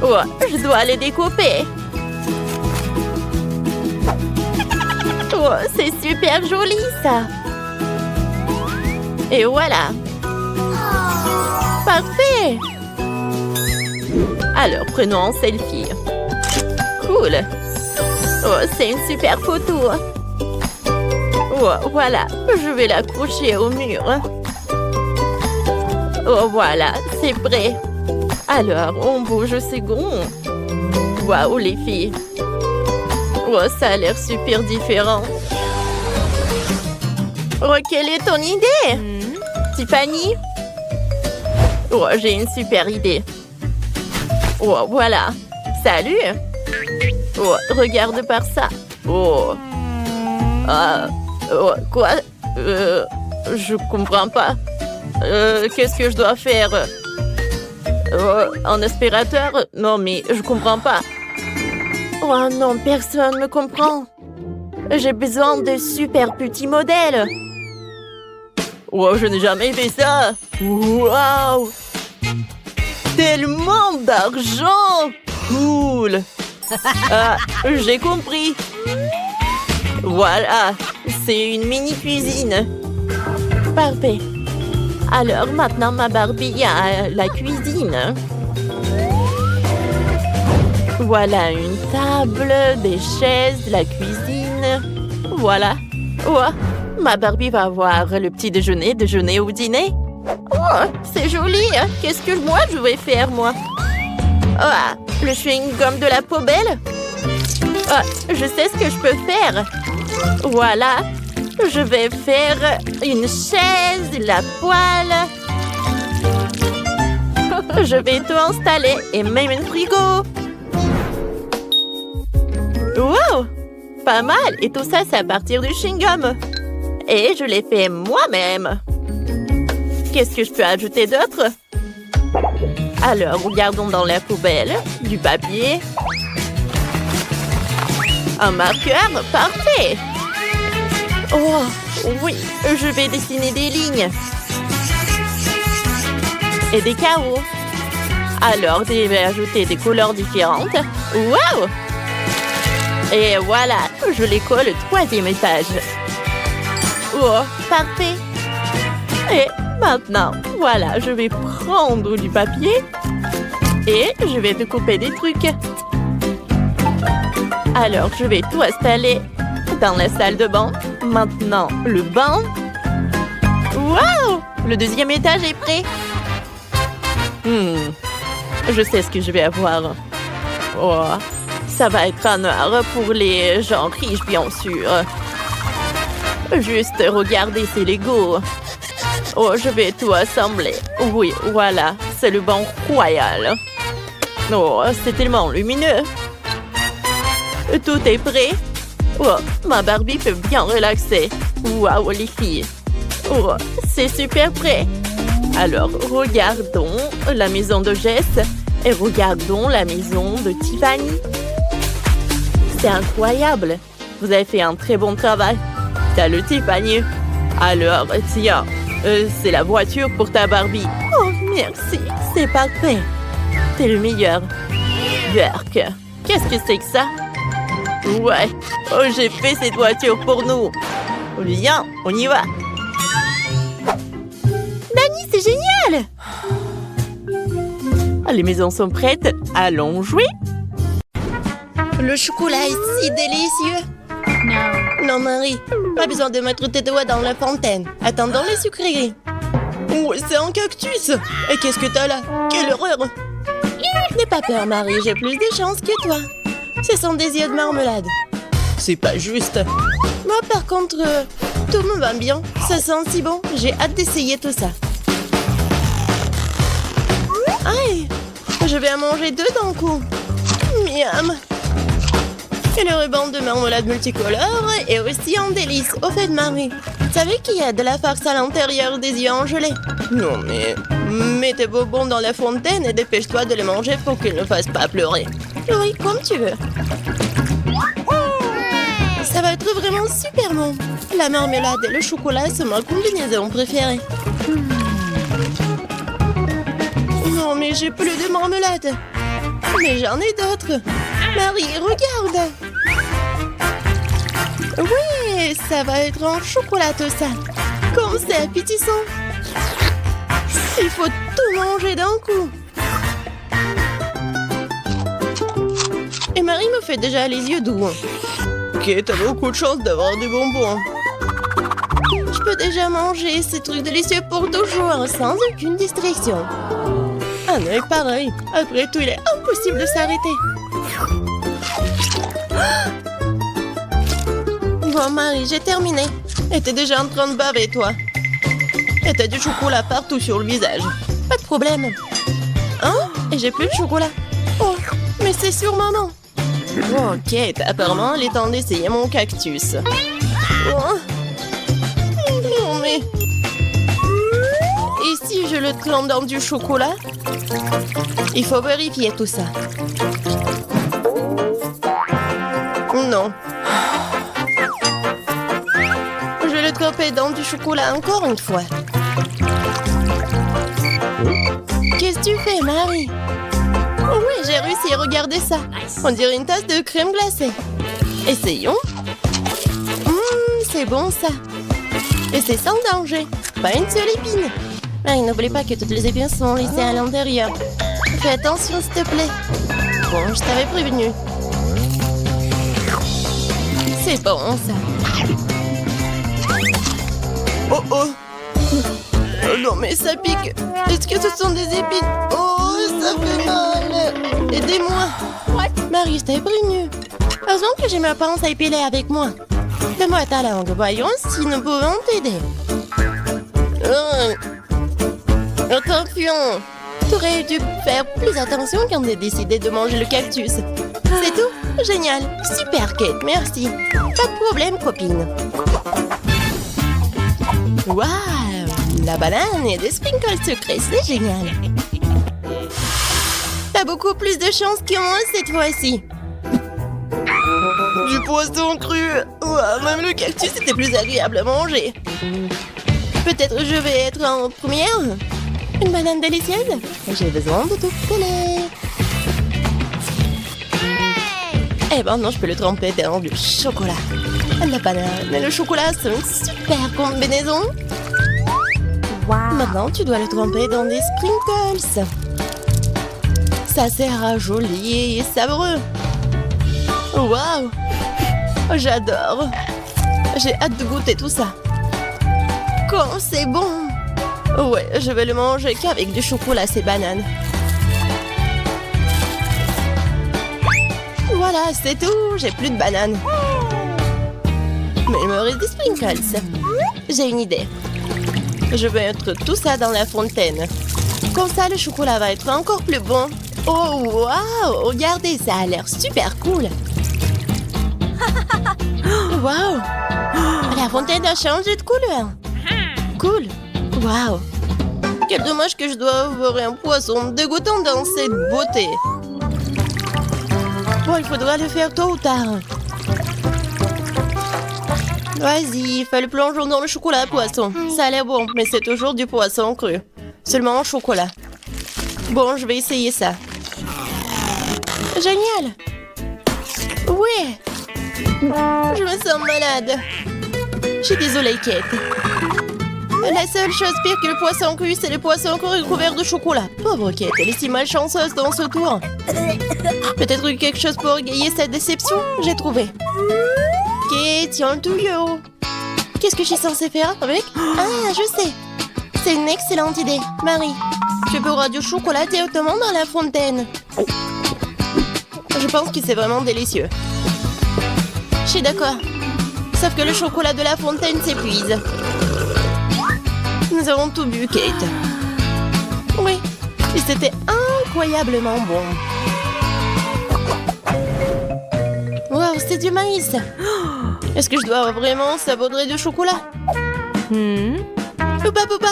Oh, je dois les découper. Oh, c'est super joli, ça. Et voilà. Parfait. Alors, prenons un selfie. Cool. Oh, c'est une super photo. Oh, voilà. Je vais l'accrocher au mur. Oh, voilà. C'est prêt. Alors, on bouge au second. Waouh, les filles. Oh, ça a l'air super différent. Oh, quelle est ton idée, Tiffany? Oh, j'ai une super idée. Oh, voilà. Salut. Oh, regarde par ça. Oh. Ah. Oh, quoi? Je comprends pas. Qu'est-ce que je dois faire? Un aspirateur? Non, mais je comprends pas. Oh non, personne me comprend. J'ai besoin de super petits modèles. Oh, je n'ai jamais fait ça. Waouh! Tellement d'argent! Cool! Ah, j'ai compris. Voilà, c'est une mini-cuisine. Parfait. Alors, maintenant, ma Barbie a la cuisine. Voilà une table, des chaises, la cuisine. Voilà. Oh, ma Barbie va avoir le petit déjeuner ou dîner. Oh, c'est joli. Qu'est-ce que moi je vais faire, moi? Oh, le chewing-gum de la poubelle. Oh, je sais ce que je peux faire. Voilà. Je vais faire une chaise, la poêle. Je vais tout installer et même un frigo. Wow! Pas mal. Et tout ça, c'est à partir du chewing-gum. Et je l'ai fait moi-même. Qu'est-ce que je peux ajouter d'autre? Alors, regardons dans la poubelle. Du papier. Un marqueur. Parfait! Oh, oui. Je vais dessiner des lignes. Et des carreaux. Alors, je vais ajouter des couleurs différentes. Wow! Et voilà, je les colle au 3e étage. Oh, parfait. Et maintenant, voilà, je vais prendre du papier et je vais découper des trucs. Alors, je vais tout installer dans la salle de bain. Maintenant, le banc. Wow! Le 2e étage est prêt. Je sais ce que je vais avoir. Oh, ça va être un art pour les gens riches, bien sûr. Juste regarder ces Legos. Oh, je vais tout assembler. Oui, voilà, c'est le banc royal. Oh, c'est tellement lumineux. Tout est prêt. Oh, ma Barbie peut bien relaxer. Waouh, les filles. Oh, c'est super prêt. Alors, regardons la maison de Jess et regardons la maison de Tiffany. C'est incroyable. Vous avez fait un très bon travail. Salut, Tiffany. Alors, tiens, C'est la voiture pour ta Barbie. Oh, merci, c'est parfait. T'es le meilleur. Berk, qu'est-ce que c'est que ça? Ouais, oh, j'ai fait cette voiture pour nous. Viens, on y va. Dani, c'est génial! Les maisons sont prêtes, allons jouer. Le chocolat est si délicieux. Non, Marie, pas besoin de mettre tes doigts dans la fontaine. Attendons les sucreries. Ouais, c'est un cactus. Et qu'est-ce que t'as là? Quelle horreur! N'aie pas peur, Marie, j'ai plus de chance que toi. Ce sont des yeux de marmelade. C'est pas juste. Moi, par contre, tout me va bien. Ça sent si bon. J'ai hâte d'essayer tout ça. Aïe! Je vais en manger 2 d'un coup. Miam! Et le ruban de marmelade multicolore est aussi un délice. Au fait, Marie, tu savais qu'il y a de la farce à l'intérieur des yeux en gelée? Non, mais mets tes bonbons dans la fontaine et dépêche-toi de les manger pour qu'ils ne fassent pas pleurer. Oui, comme tu veux. Ça va être vraiment super bon. La marmelade et le chocolat sont ma combinaison préférée. Non, mais j'ai plus de marmelade. Mais j'en ai d'autres. Marie, regarde. Oui, ça va être en chocolat tout ça. Comme c'est appétissant. Il faut tout manger d'un coup. Et Marie me fait déjà les yeux doux. Ok, t'as beaucoup de chance d'avoir des bonbons. Je peux déjà manger ces trucs délicieux pour toujours, sans aucune distraction. Ah non, pareil. Après tout, il est impossible de s'arrêter. Bon, Marie, j'ai terminé. Et t'es déjà en train de baver, toi. Et t'as du chocolat partout sur le visage. Pas de problème. Hein? Et j'ai plus de chocolat. Oh, mais c'est sur maman. Ok, t'as apparemment le temps d'essayer mon cactus. Oh. Non, mais... Et si je le trempe dans du chocolat? Il faut vérifier tout ça. Non. Je vais le tremper dans du chocolat encore une fois. Qu'est-ce que tu fais, Marie? Oh oui, j'ai réussi, regardez ça. On dirait une tasse de crème glacée. Essayons. C'est bon ça. Et c'est sans danger. Pas une seule épine. Marie, n'oublie pas que toutes les épines sont laissées à l'intérieur. Fais attention, s'il te plaît. Bon, je t'avais prévenu. C'est bon, ça. Oh, oh. Oh non, mais ça pique. Est-ce que ce sont des épines? Oh, ça fait mal. Aidez-moi. Marie, je t'avais prévenu. Heureusement que j'ai ma pince à épiler avec moi. Donne-moi ta langue. Voyons si nous pouvons t'aider. Attention. Tu aurais dû faire plus attention quand tu as décidé de manger le cactus. C'est tout? Génial. Super, Kate. Merci. Pas de problème, copine. Waouh! La banane et des sprinkles sucrés, c'est génial. T'as beaucoup plus de chance que moi cette fois-ci. Du poisson cru. Ouah, même le cactus était plus agréable à manger. Peut-être je vais être en première. Une banane délicieuse. J'ai besoin de tout coller. Eh ben non, je peux le tremper dans du chocolat. La banane et le chocolat, c'est une super combinaison. Wow. Maintenant, tu dois le tremper dans des sprinkles. Ça sera joli et savoureux. Waouh! J'adore. J'ai hâte de goûter tout ça. Quand c'est bon! Ouais, je vais le manger qu'avec du chocolat, ces bananes. Voilà, c'est tout. J'ai plus de bananes. Mais il me reste des sprinkles. J'ai une idée. Je vais mettre tout ça dans la fontaine. Comme ça, le chocolat va être encore plus bon. Oh, waouh! Regardez, ça a l'air super cool. Waouh! La fontaine a changé de couleur. Cool. Waouh! Quel dommage que je dois avoir un poisson dégoûtant dans cette beauté. Bon, il faudra le faire tôt ou tard. Vas-y, fais le plongeon dans le chocolat à poisson. Ça a l'air bon, mais c'est toujours du poisson cru. Seulement en chocolat. Bon, je vais essayer ça. Génial! Ouais! Je me sens malade. Je suis désolée, Kate. La seule chose pire que le poisson cru, c'est le poisson cru couvert de chocolat. Pauvre Kate, elle est si malchanceuse dans ce tour. Peut-être quelque chose pour égayer cette déception? J'ai trouvé. Kate, tiens le tuyau. Qu'est-ce que je suis censée faire avec? Ah, je sais. C'est une excellente idée. Marie, tu pourras du chocolat directement dans la fontaine. Je pense que c'est vraiment délicieux. Je suis d'accord. Sauf que le chocolat de la fontaine s'épuise. Nous avons tout bu, Kate. Oui, et c'était incroyablement bon. Wow, c'est du maïs. Est-ce que je dois vraiment saupoudrer du chocolat? Poupa, poupa,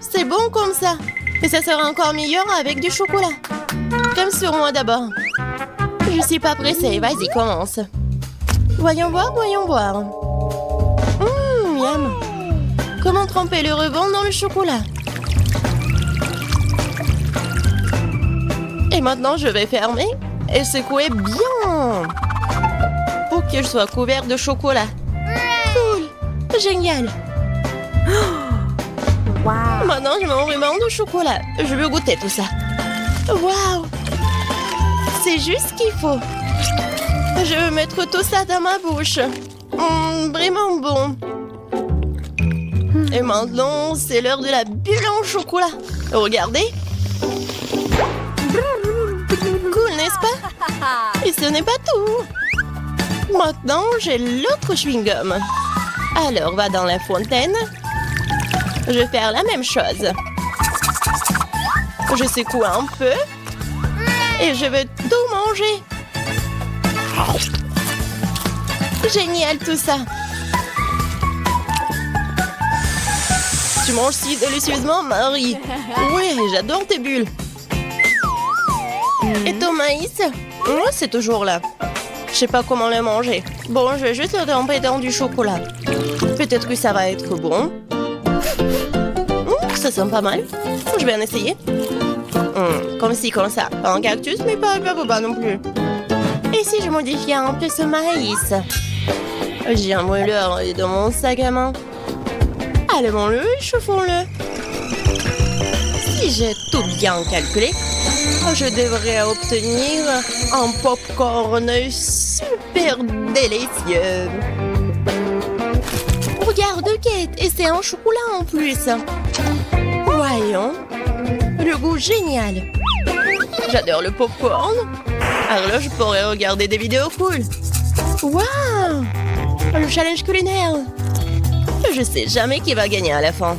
c'est bon comme ça. Et ça sera encore meilleur avec du chocolat. Comme sur moi d'abord. Je suis pas pressée, vas-y, commence. Voyons voir, voyons voir. Miam. Comment tremper le ruban dans le chocolat? Et maintenant, je vais fermer et secouer bien pour que je sois couvert de chocolat. Cool! Génial! Wow. Maintenant, je mets mon ruban de chocolat. Je veux goûter tout ça. Waouh! C'est juste ce qu'il faut. Je veux mettre tout ça dans ma bouche. Vraiment bon. Et maintenant, c'est l'heure de la bulle en chocolat. Regardez. Cool, n'est-ce pas? Et ce n'est pas tout. Maintenant, j'ai l'autre chewing-gum. Alors, va dans la fontaine. Je vais faire la même chose. Je secoue un peu. Et je veux tout manger. Génial tout ça. Tu manges si délicieusement, Marie. Ouais, j'adore tes bulles. Et ton maïs? C'est toujours là. Je sais pas comment le manger. Bon, je vais juste le tremper dans du chocolat. Peut-être que ça va être bon. Ça sent pas mal. Je vais en essayer. Comme ci, comme ça. Pas un cactus, mais pas non plus. Et si je modifiais un peu ce maïs? J'ai un mouleur dans mon sac à main. Allumons-le et chauffons-le. Si j'ai tout bien calculé, je devrais obtenir un popcorn super délicieux. Regarde, Kate, et c'est un chocolat en plus. Voyons. Le goût génial. J'adore le popcorn. Alors là, je pourrais regarder des vidéos cool. Waouh! Le challenge culinaire. Je sais jamais qui va gagner à la fin.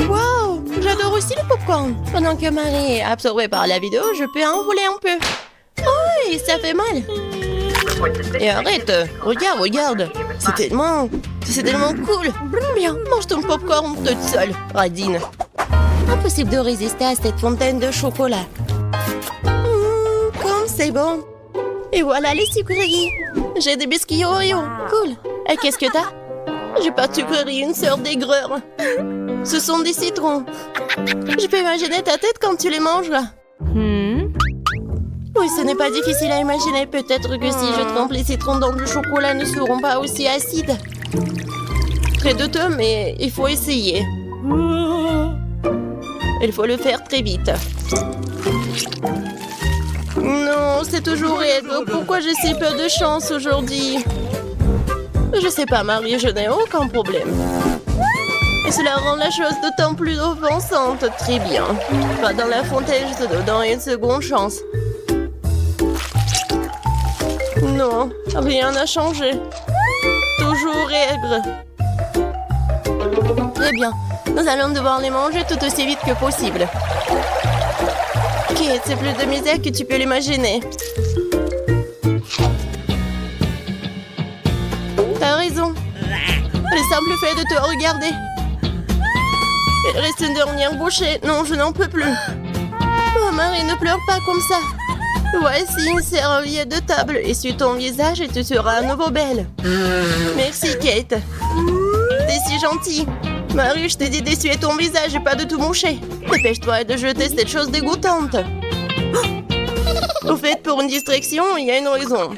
Waouh! J'adore aussi le popcorn. Pendant que Marie est absorbée par la vidéo, je peux en voler un peu. Oh, et ça fait mal. Et arrête. Regarde. C'est tellement cool. Bien, mange ton popcorn toute seule, Radine. Impossible de résister à cette fontaine de chocolat. Comme c'est bon. Et voilà les sucreries. J'ai des biscuits Oreo. Cool. Et qu'est-ce que t'as? J'ai pas de sucrerie, une sœur d'aigreur. Ce sont des citrons. Je peux imaginer ta tête quand tu les mangeras. Oui, ce n'est pas difficile à imaginer. Peut-être que si je trempe les citrons dans du chocolat, ne seront pas aussi acides. Très douteux, mais il faut essayer. Il faut le faire très vite. Non, c'est toujours aigre. Pourquoi j'ai si peu de chance aujourd'hui? Je sais pas, Marie, je n'ai aucun problème. Et cela rend la chose d'autant plus offensante. Très bien. Va dans la fontaine, je te donne une seconde chance. Non, rien n'a changé. Toujours aigre. Très bien. Nous allons devoir les manger tout aussi vite que possible. Kate, c'est plus de misère que tu peux l'imaginer. T'as raison. Le simple fait de te regarder. Il reste une dernière bouchée. Non, je n'en peux plus. Oh, Marie, ne pleure pas comme ça. Voici une serviette de table. Essuie ton visage et tu seras à nouveau belle. Merci, Kate. T'es si gentille. Marie, je t'ai dit d'essuyer ton visage et pas de tout moucher. Dépêche-toi de jeter cette chose dégoûtante. Au fait, pour une distraction, il y a une raison.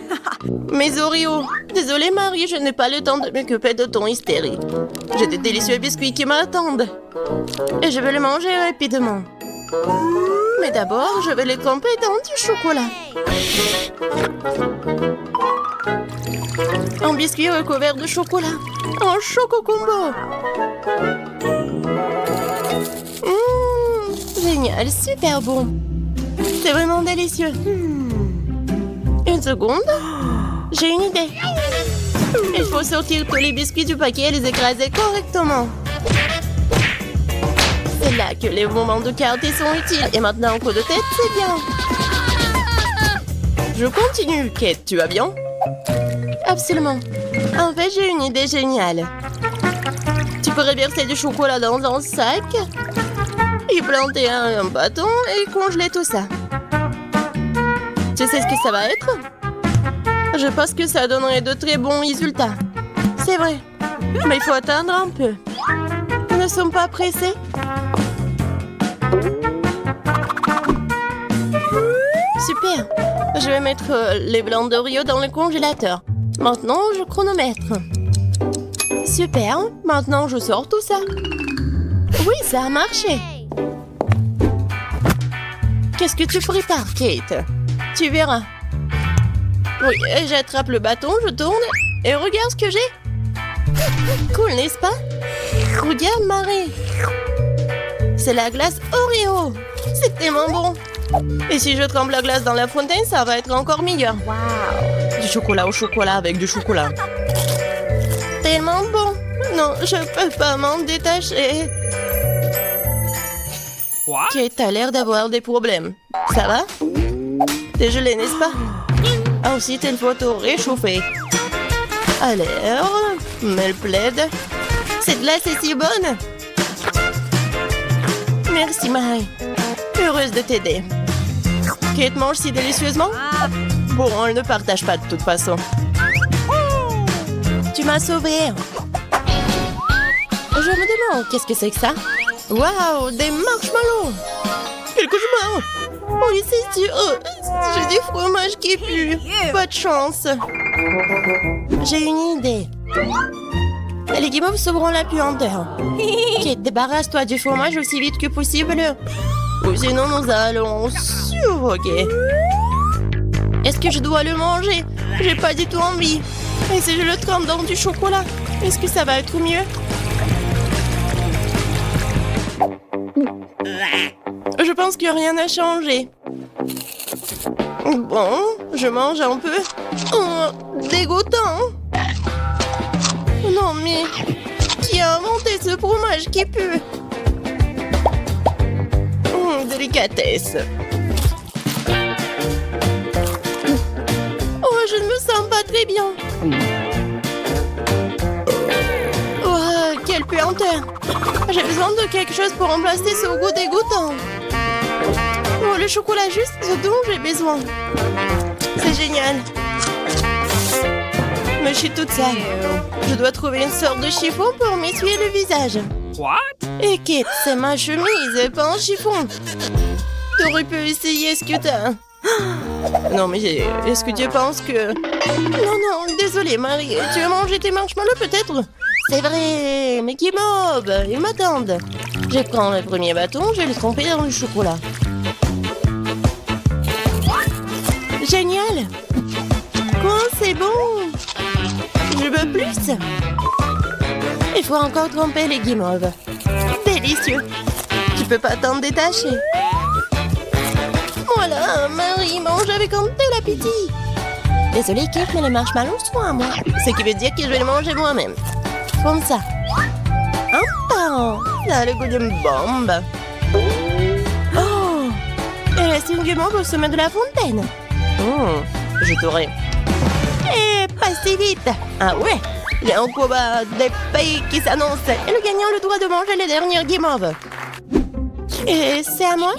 Mes Oreos. Désolée, Marie, je n'ai pas le temps de m'occuper de ton hystérie. J'ai des délicieux biscuits qui m'attendent. Et je vais les manger rapidement. Mais d'abord, je vais les tremper dans du chocolat. Un biscuit recouvert de chocolat. Un choco combo. Génial, super bon. C'est vraiment délicieux. Une seconde. J'ai une idée. Il faut sortir tous les biscuits du paquet et les écraser correctement. C'est là que les moments de quartier sont utiles. Et maintenant, un coup de tête, c'est bien. Je continue. Kate, tu vas bien? Absolument. En fait, j'ai une idée géniale. Tu pourrais verser du chocolat dans un sac, y planter un bâton et congeler tout ça. Tu sais ce que ça va être? Je pense que ça donnerait de très bons résultats. C'est vrai. Mais il faut attendre un peu. Nous ne sommes pas pressés. Super. Je vais mettre les blancs d'Oreo dans le congélateur. Maintenant, je chronomètre. Super. Maintenant, je sors tout ça. Oui, ça a marché. Qu'est-ce que tu prépares, Kate? Tu verras. Oui, j'attrape le bâton, je tourne et regarde ce que j'ai. Cool, n'est-ce pas? Regarde, Marie. C'est la glace Oreo. C'est tellement bon. Et si je trempe la glace dans la fontaine, ça va être encore meilleur. Wow. Du chocolat au chocolat avec du chocolat. Tellement bon. Non, je peux pas m'en détacher. Kate a l'air d'avoir des problèmes. Ça va? T'es gelé, n'est-ce pas? Ensuite, il faut tout réchauffer. Alors, me le plaide. Cette glace est si bonne. Merci, Marie. Heureuse de t'aider. Kate mange si délicieusement? Bon, on ne partage pas de toute façon. Tu m'as sauvée. Je me demande, qu'est-ce que c'est que ça? Waouh, des marshmallows! Quel cauchemar! Oui, c'est sûr. J'ai du fromage qui pue. Pas de chance. J'ai une idée. Les guimauves sauveront la puanteur. Kate, débarrasse-toi du fromage aussi vite que possible. Ou sinon, nous allons suffoquer. Est-ce que je dois le manger? J'ai pas du tout envie. Et si je le trempe dans du chocolat, est-ce que ça va être mieux? Je pense que rien n'a changé. Bon, je mange un peu. Oh, dégoûtant. Non mais, qui a inventé ce fromage qui pue? Délicatesse. Oh, je ne me sens pas très bien. Oh, quelle puanteur. J'ai besoin de quelque chose pour remplacer ce goût dégoûtant. Oh, le chocolat juste ce dont j'ai besoin. C'est génial. Mais je suis toute sale. Je dois trouver une sorte de chiffon pour m'essuyer le visage. What? Et Kate, c'est ma chemise, pas un chiffon. T'aurais pu essayer ce que t'as. Non, mais est-ce que tu penses que... Non, désolée, Marie. Tu veux manger tes marshmallows, peut-être? C'est vrai, mais qui mob, ils m'attendent. Je prends le premier bâton, je vais le tremper dans le chocolat. Génial. Quoi, c'est bon. Je veux plus. Il faut encore tremper les guimauves. Délicieux. Tu peux pas t'en détacher. Voilà, Marie mange avec un tel appétit. Désolée, Kate, mais les marshmallows sont à moi. Ce qui veut dire que je vais les manger moi-même. Comme ça. Un par un. Ça a le goût d'une bombe. Oh! Il reste une guimauve au sommet de la fontaine. Je t'aurai. Et pas si vite. Ah ouais? Il y a un combat des pays qui s'annonce. Et le gagnant a le droit de manger les dernières guimauves. Et c'est à moi?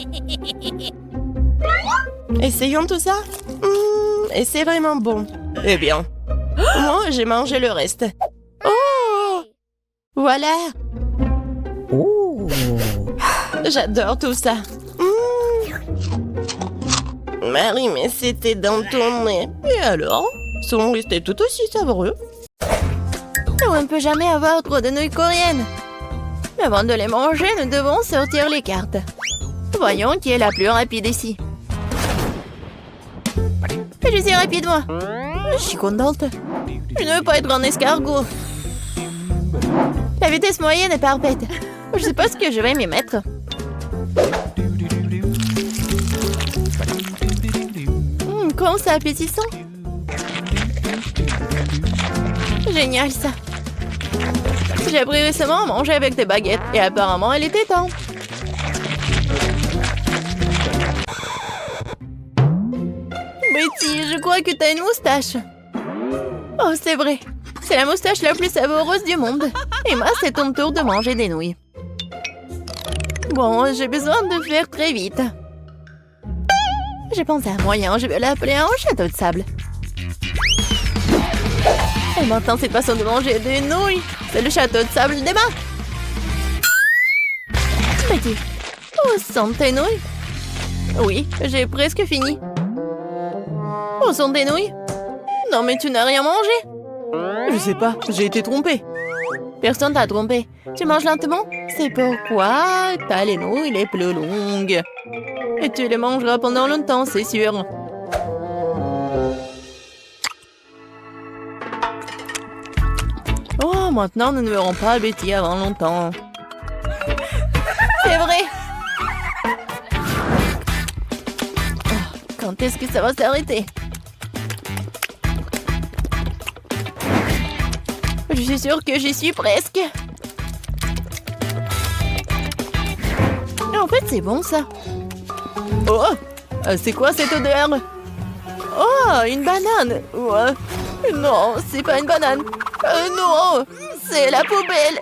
Essayons tout ça. Et c'est vraiment bon. Eh bien, moi, j'ai mangé le reste. Oh! Voilà. Oh! J'adore tout ça. Marie, mais c'était dans ton nez. Et alors? Sont restés tout aussi savoureux. On ne peut jamais avoir trop de nouilles coréennes. Mais avant de les manger, nous devons sortir les cartes. Voyons qui est la plus rapide ici. Je suis rapide, moi. Je suis contente. Je ne veux pas être un escargot. La vitesse moyenne est parfaite. Je sais pas ce que je vais m'y mettre. Comment c'est appétissant. Génial, ça. J'ai appris récemment à manger avec des baguettes et apparemment, elle était temps. Betty, je crois que t'as une moustache. Oh, c'est vrai. C'est la moustache la plus savoureuse du monde. Emma, c'est ton tour de manger des nouilles. Bon, j'ai besoin de faire très vite. J'ai pensé à un moyen, je vais l'appeler un château de sable. Et maintenant, cette façon de manger des nouilles, c'est le château de sable d'Emma. Betty, où sont tes nouilles? Oui, j'ai presque fini. Où sont tes nouilles? Non, mais tu n'as rien mangé. Je sais pas, j'ai été trompée. Personne t'a trompé. Tu manges lentement? C'est pourquoi t'as les nouilles les plus longues. Et tu les mangeras pendant longtemps, c'est sûr. Oh, maintenant nous ne verrons pas Betty avant longtemps. C'est vrai. Oh, quand est-ce que ça va s'arrêter? Je suis sûre que j'y suis presque. En fait, c'est bon, ça. Oh! C'est quoi cette odeur? Oh, une banane. Ouais. Non, c'est pas une banane. Non, c'est la poubelle.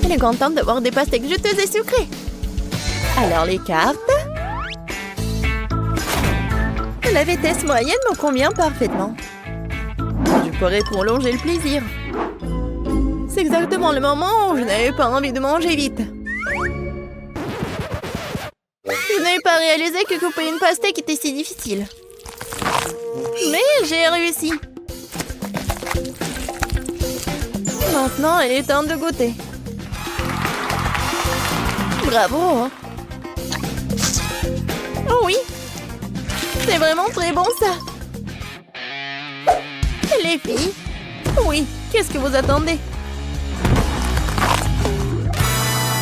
Elle est contente d'avoir des pastèques juteuses et sucrées. Alors, les cartes. La vitesse moyenne me convient parfaitement. Je pourrais prolonger le plaisir. C'est exactement le moment où je n'avais pas envie de manger vite. Je n'avais pas réalisé que couper une pastèque était si difficile. Mais j'ai réussi. Maintenant, il est temps de goûter. Bravo! Oh oui! C'est vraiment très bon, ça! Les filles? Oui, qu'est-ce que vous attendez?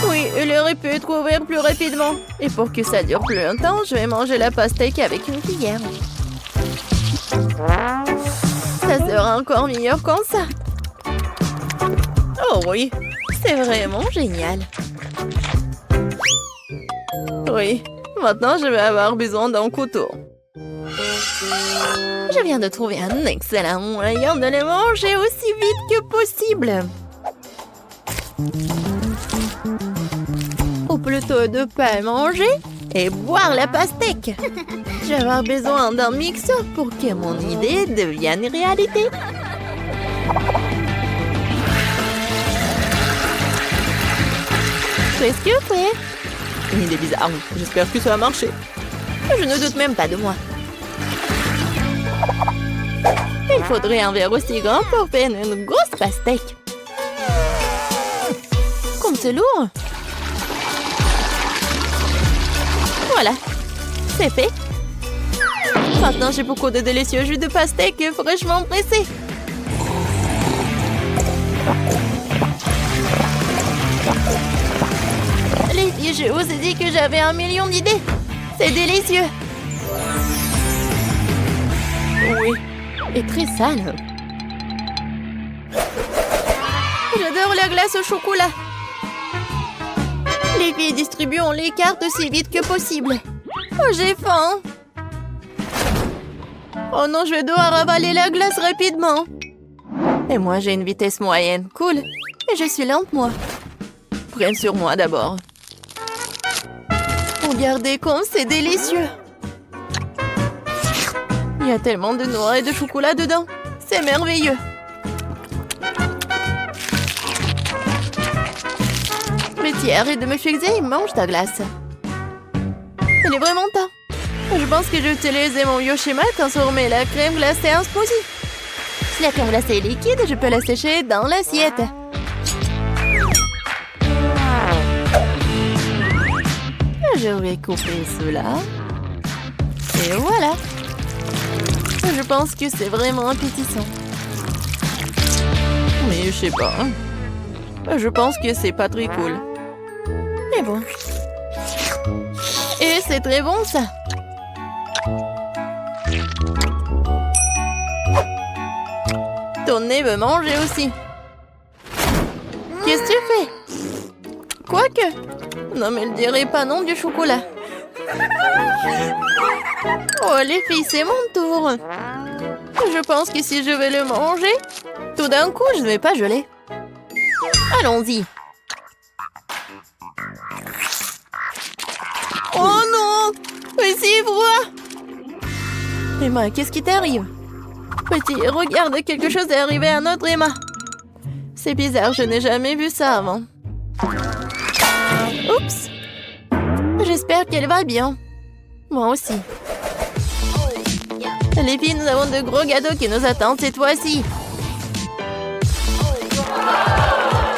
Oui, il aurait pu être ouvert plus rapidement. Et pour que ça dure plus longtemps, je vais manger la pastèque avec une cuillère. Ça sera encore meilleur comme ça. Oh oui, c'est vraiment génial. Oui, maintenant je vais avoir besoin d'un couteau. Je viens de trouver un excellent moyen de les manger aussi vite que possible. Ou plutôt de pas manger et boire la pastèque. Je vais avoir besoin d'un mixeur pour que mon idée devienne réalité. Qu'est-ce que fait? Une idée bizarre. J'espère que ça va marcher. Je ne doute même pas de moi. Il faudrait un verre aussi grand pour faire une grosse pastèque. Comme c'est lourd. Voilà, c'est fait. Maintenant, j'ai beaucoup de délicieux jus de pastèque fraîchement pressés. Les filles, je vous ai dit que j'avais 1 million d'idées. C'est délicieux. Oui, et très sale. J'adore la glace au chocolat. Les filles, distribuons les cartes aussi vite que possible. Oh, j'ai faim. Oh non, je vais devoir avaler la glace rapidement. Et moi, j'ai une vitesse moyenne. Cool. Et je suis lente, moi. Prenne sur moi d'abord. Oh, Regardez comme c'est délicieux. Il y a tellement de noix et de chocolat dedans. C'est merveilleux. Betty, arrête de me fixer et mange ta glace. Il est vraiment temps. Je pense que j'ai utilisé mon vieux schéma de transformer la crème glacée en smoothie. Si la crème glacée est liquide, je peux la sécher dans l'assiette. Je vais couper cela. Et voilà. Je pense que c'est vraiment appétissant. Mais je sais pas. Je pense que c'est pas très cool. Mais bon. Et c'est très bon, ça. Ton nez veut manger aussi. Qu'est-ce que tu fais? Quoique. Non, mais ne dirai pas non du chocolat. Oh, les filles, c'est mon tour. Je pense que si je vais le manger, tout d'un coup, je ne vais pas geler. Allons-y. Oh non! Mais c'est froid! Emma, qu'est-ce qui t'arrive? Petit, regarde, quelque chose est arrivé à notre Emma. C'est bizarre, je n'ai jamais vu ça avant. Oups! J'espère qu'elle va bien. Moi aussi. Les filles, nous avons de gros gâteaux qui nous attendent cette fois-ci.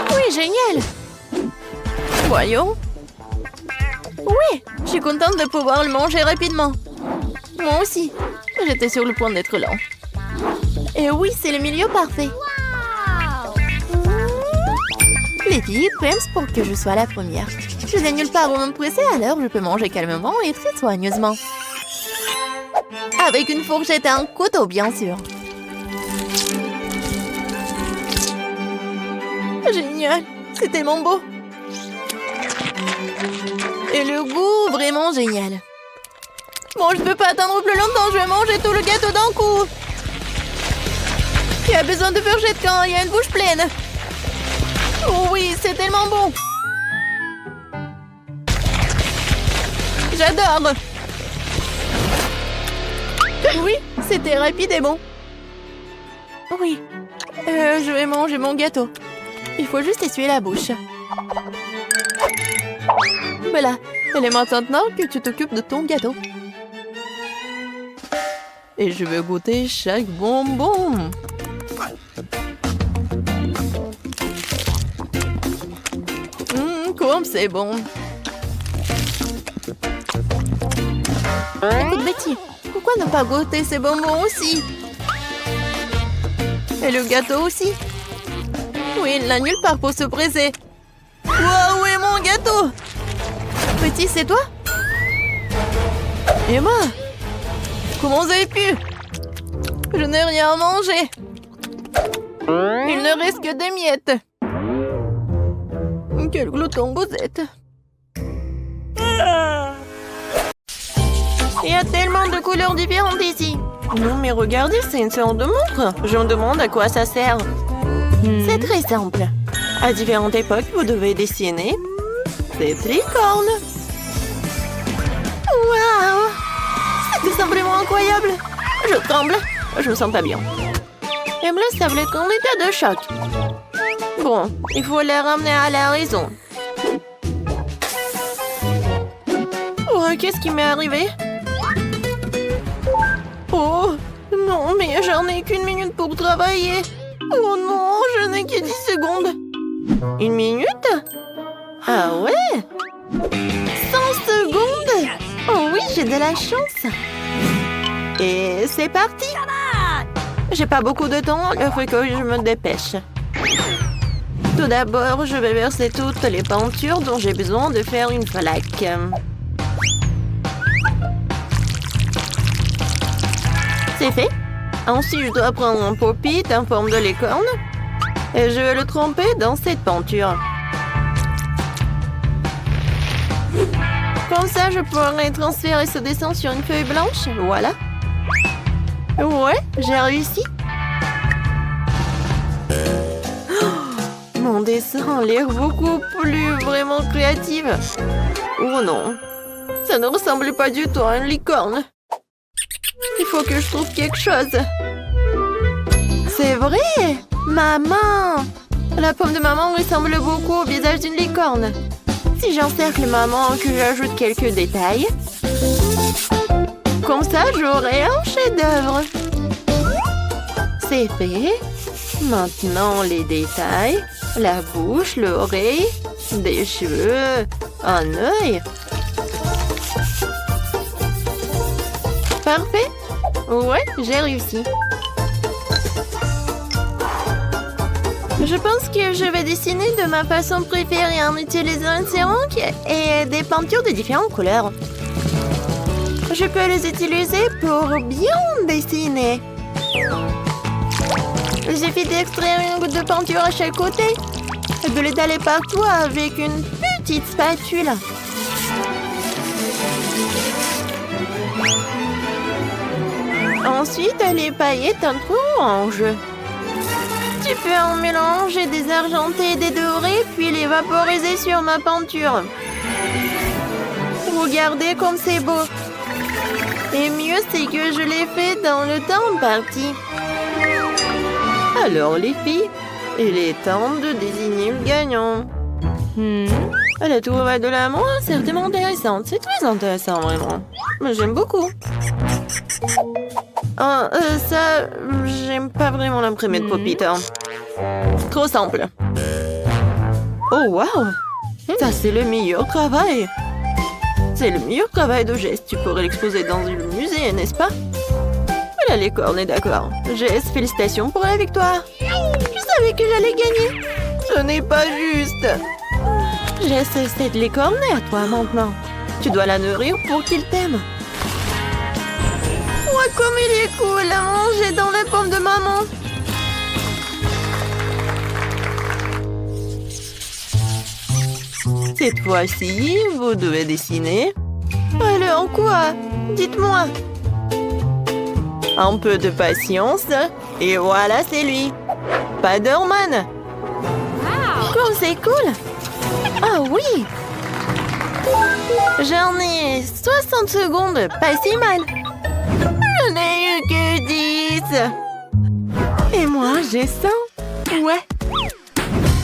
Oui, génial! Voyons. Oui, je suis contente de pouvoir le manger rapidement. Moi aussi. J'étais sur le point d'être lent. Et oui, c'est le milieu parfait. Les filles, pense pour que je sois la première. Je n'ai nulle part où me presser, alors je peux manger calmement et très soigneusement. Avec une fourchette et un couteau, bien sûr. Génial, c'est tellement beau. Et le goût, vraiment génial. Bon, je ne peux pas attendre plus longtemps, je vais manger tout le gâteau d'un coup. Qui a besoin de fourchette quand il y a une bouche pleine? Oh oui, c'est tellement bon. J'adore. Oui, c'était rapide et bon. Oui, je vais manger mon gâteau. Il faut juste essuyer la bouche. Voilà, il est maintenant que tu t'occupes de ton gâteau. Et je vais goûter chaque bonbon. Comme c'est bon. Écoute Betty, pourquoi ne pas goûter ces bonbons aussi? Et le gâteau aussi? Oui, il n'a nulle part pour se presser. Wow, où est mon gâteau? Betty, c'est toi? Emma? Comment vous avez pu? Je n'ai rien mangé. Il ne reste que des miettes. Quel glouton vous êtes. Il y a tellement de couleurs différentes ici. Non, mais regardez, c'est une sorte de montre. Je me demande à quoi ça sert. C'est très simple. À différentes époques, vous devez dessiner des tricornes. Waouh! C'est tout simplement incroyable. Je tremble. Je me sens pas bien. Emma semble être en état de choc. Bon, il faut les ramener à la raison. Oh, qu'est-ce qui m'est arrivé? Oh, non, mais j'en ai qu'une minute pour travailler. Oh non, je n'ai que 10 secondes. Une minute? Ah ouais? 100 secondes? Oh oui, j'ai de la chance. Et c'est parti. J'ai pas beaucoup de temps, il faut que je me dépêche. Tout d'abord, je vais verser toutes les peintures dont j'ai besoin de faire une flaque. C'est fait. Ensuite, je dois prendre un pop-it en forme de licorne et je vais le tremper dans cette peinture. Comme ça, je pourrai transférer ce dessin sur une feuille blanche. Voilà. Ouais, j'ai réussi. Mon dessin a l'air beaucoup plus vraiment créatif. Oh non. Ça ne ressemble pas du tout à une licorne. Il faut que je trouve quelque chose. C'est vrai! Maman! La pomme de maman ressemble beaucoup au visage d'une licorne. Si j'encercle maman, que j'ajoute quelques détails, comme ça, j'aurai un chef-d'œuvre. C'est fait. Maintenant, les détails. La bouche, l'oreille, des cheveux, un œil. Parfait. Ouais, j'ai réussi. Je pense que je vais dessiner de ma façon préférée en utilisant un céramique et des peintures de différentes couleurs. Je peux les utiliser pour bien dessiner. Il suffit d'extraire une goutte de peinture à chaque côté et de l'étaler partout avec une petite spatule. Ensuite, les paillettes en orange. Tu peux en mélanger des argentés et des dorés, puis les vaporiser sur ma peinture. Regardez comme c'est beau. Et mieux, c'est que je l'ai fait dans le temps imparti. Alors, les filles, il est temps de désigner le gagnant. La trouvaille de l'amour, certainement intéressante. C'est très intéressant, vraiment. J'aime beaucoup. Ça, j'aime pas vraiment l'imprimé de Popita. Trop simple. Oh, wow! Ça, c'est le meilleur travail. C'est le meilleur travail de Jess. Tu pourrais l'exposer dans un musée, n'est-ce pas? Voilà, les cornes, d'accord. Jess, félicitations pour la victoire. Je savais que j'allais gagner. Ce n'est pas juste. Jess, c'est de l'écorner à toi maintenant. Tu dois la nourrir pour qu'il t'aime. Ouais, comme il est cool à manger dans la pomme de maman. Cette fois-ci, vous devez dessiner. Alors quoi? Dites-moi. Un peu de patience. Et voilà, c'est lui. Spider-Man. Comme c'est cool. Ah oui. J'en ai 60 secondes. Pas si mal. Je n'ai eu que 10. Et moi, j'ai 100. Ouais.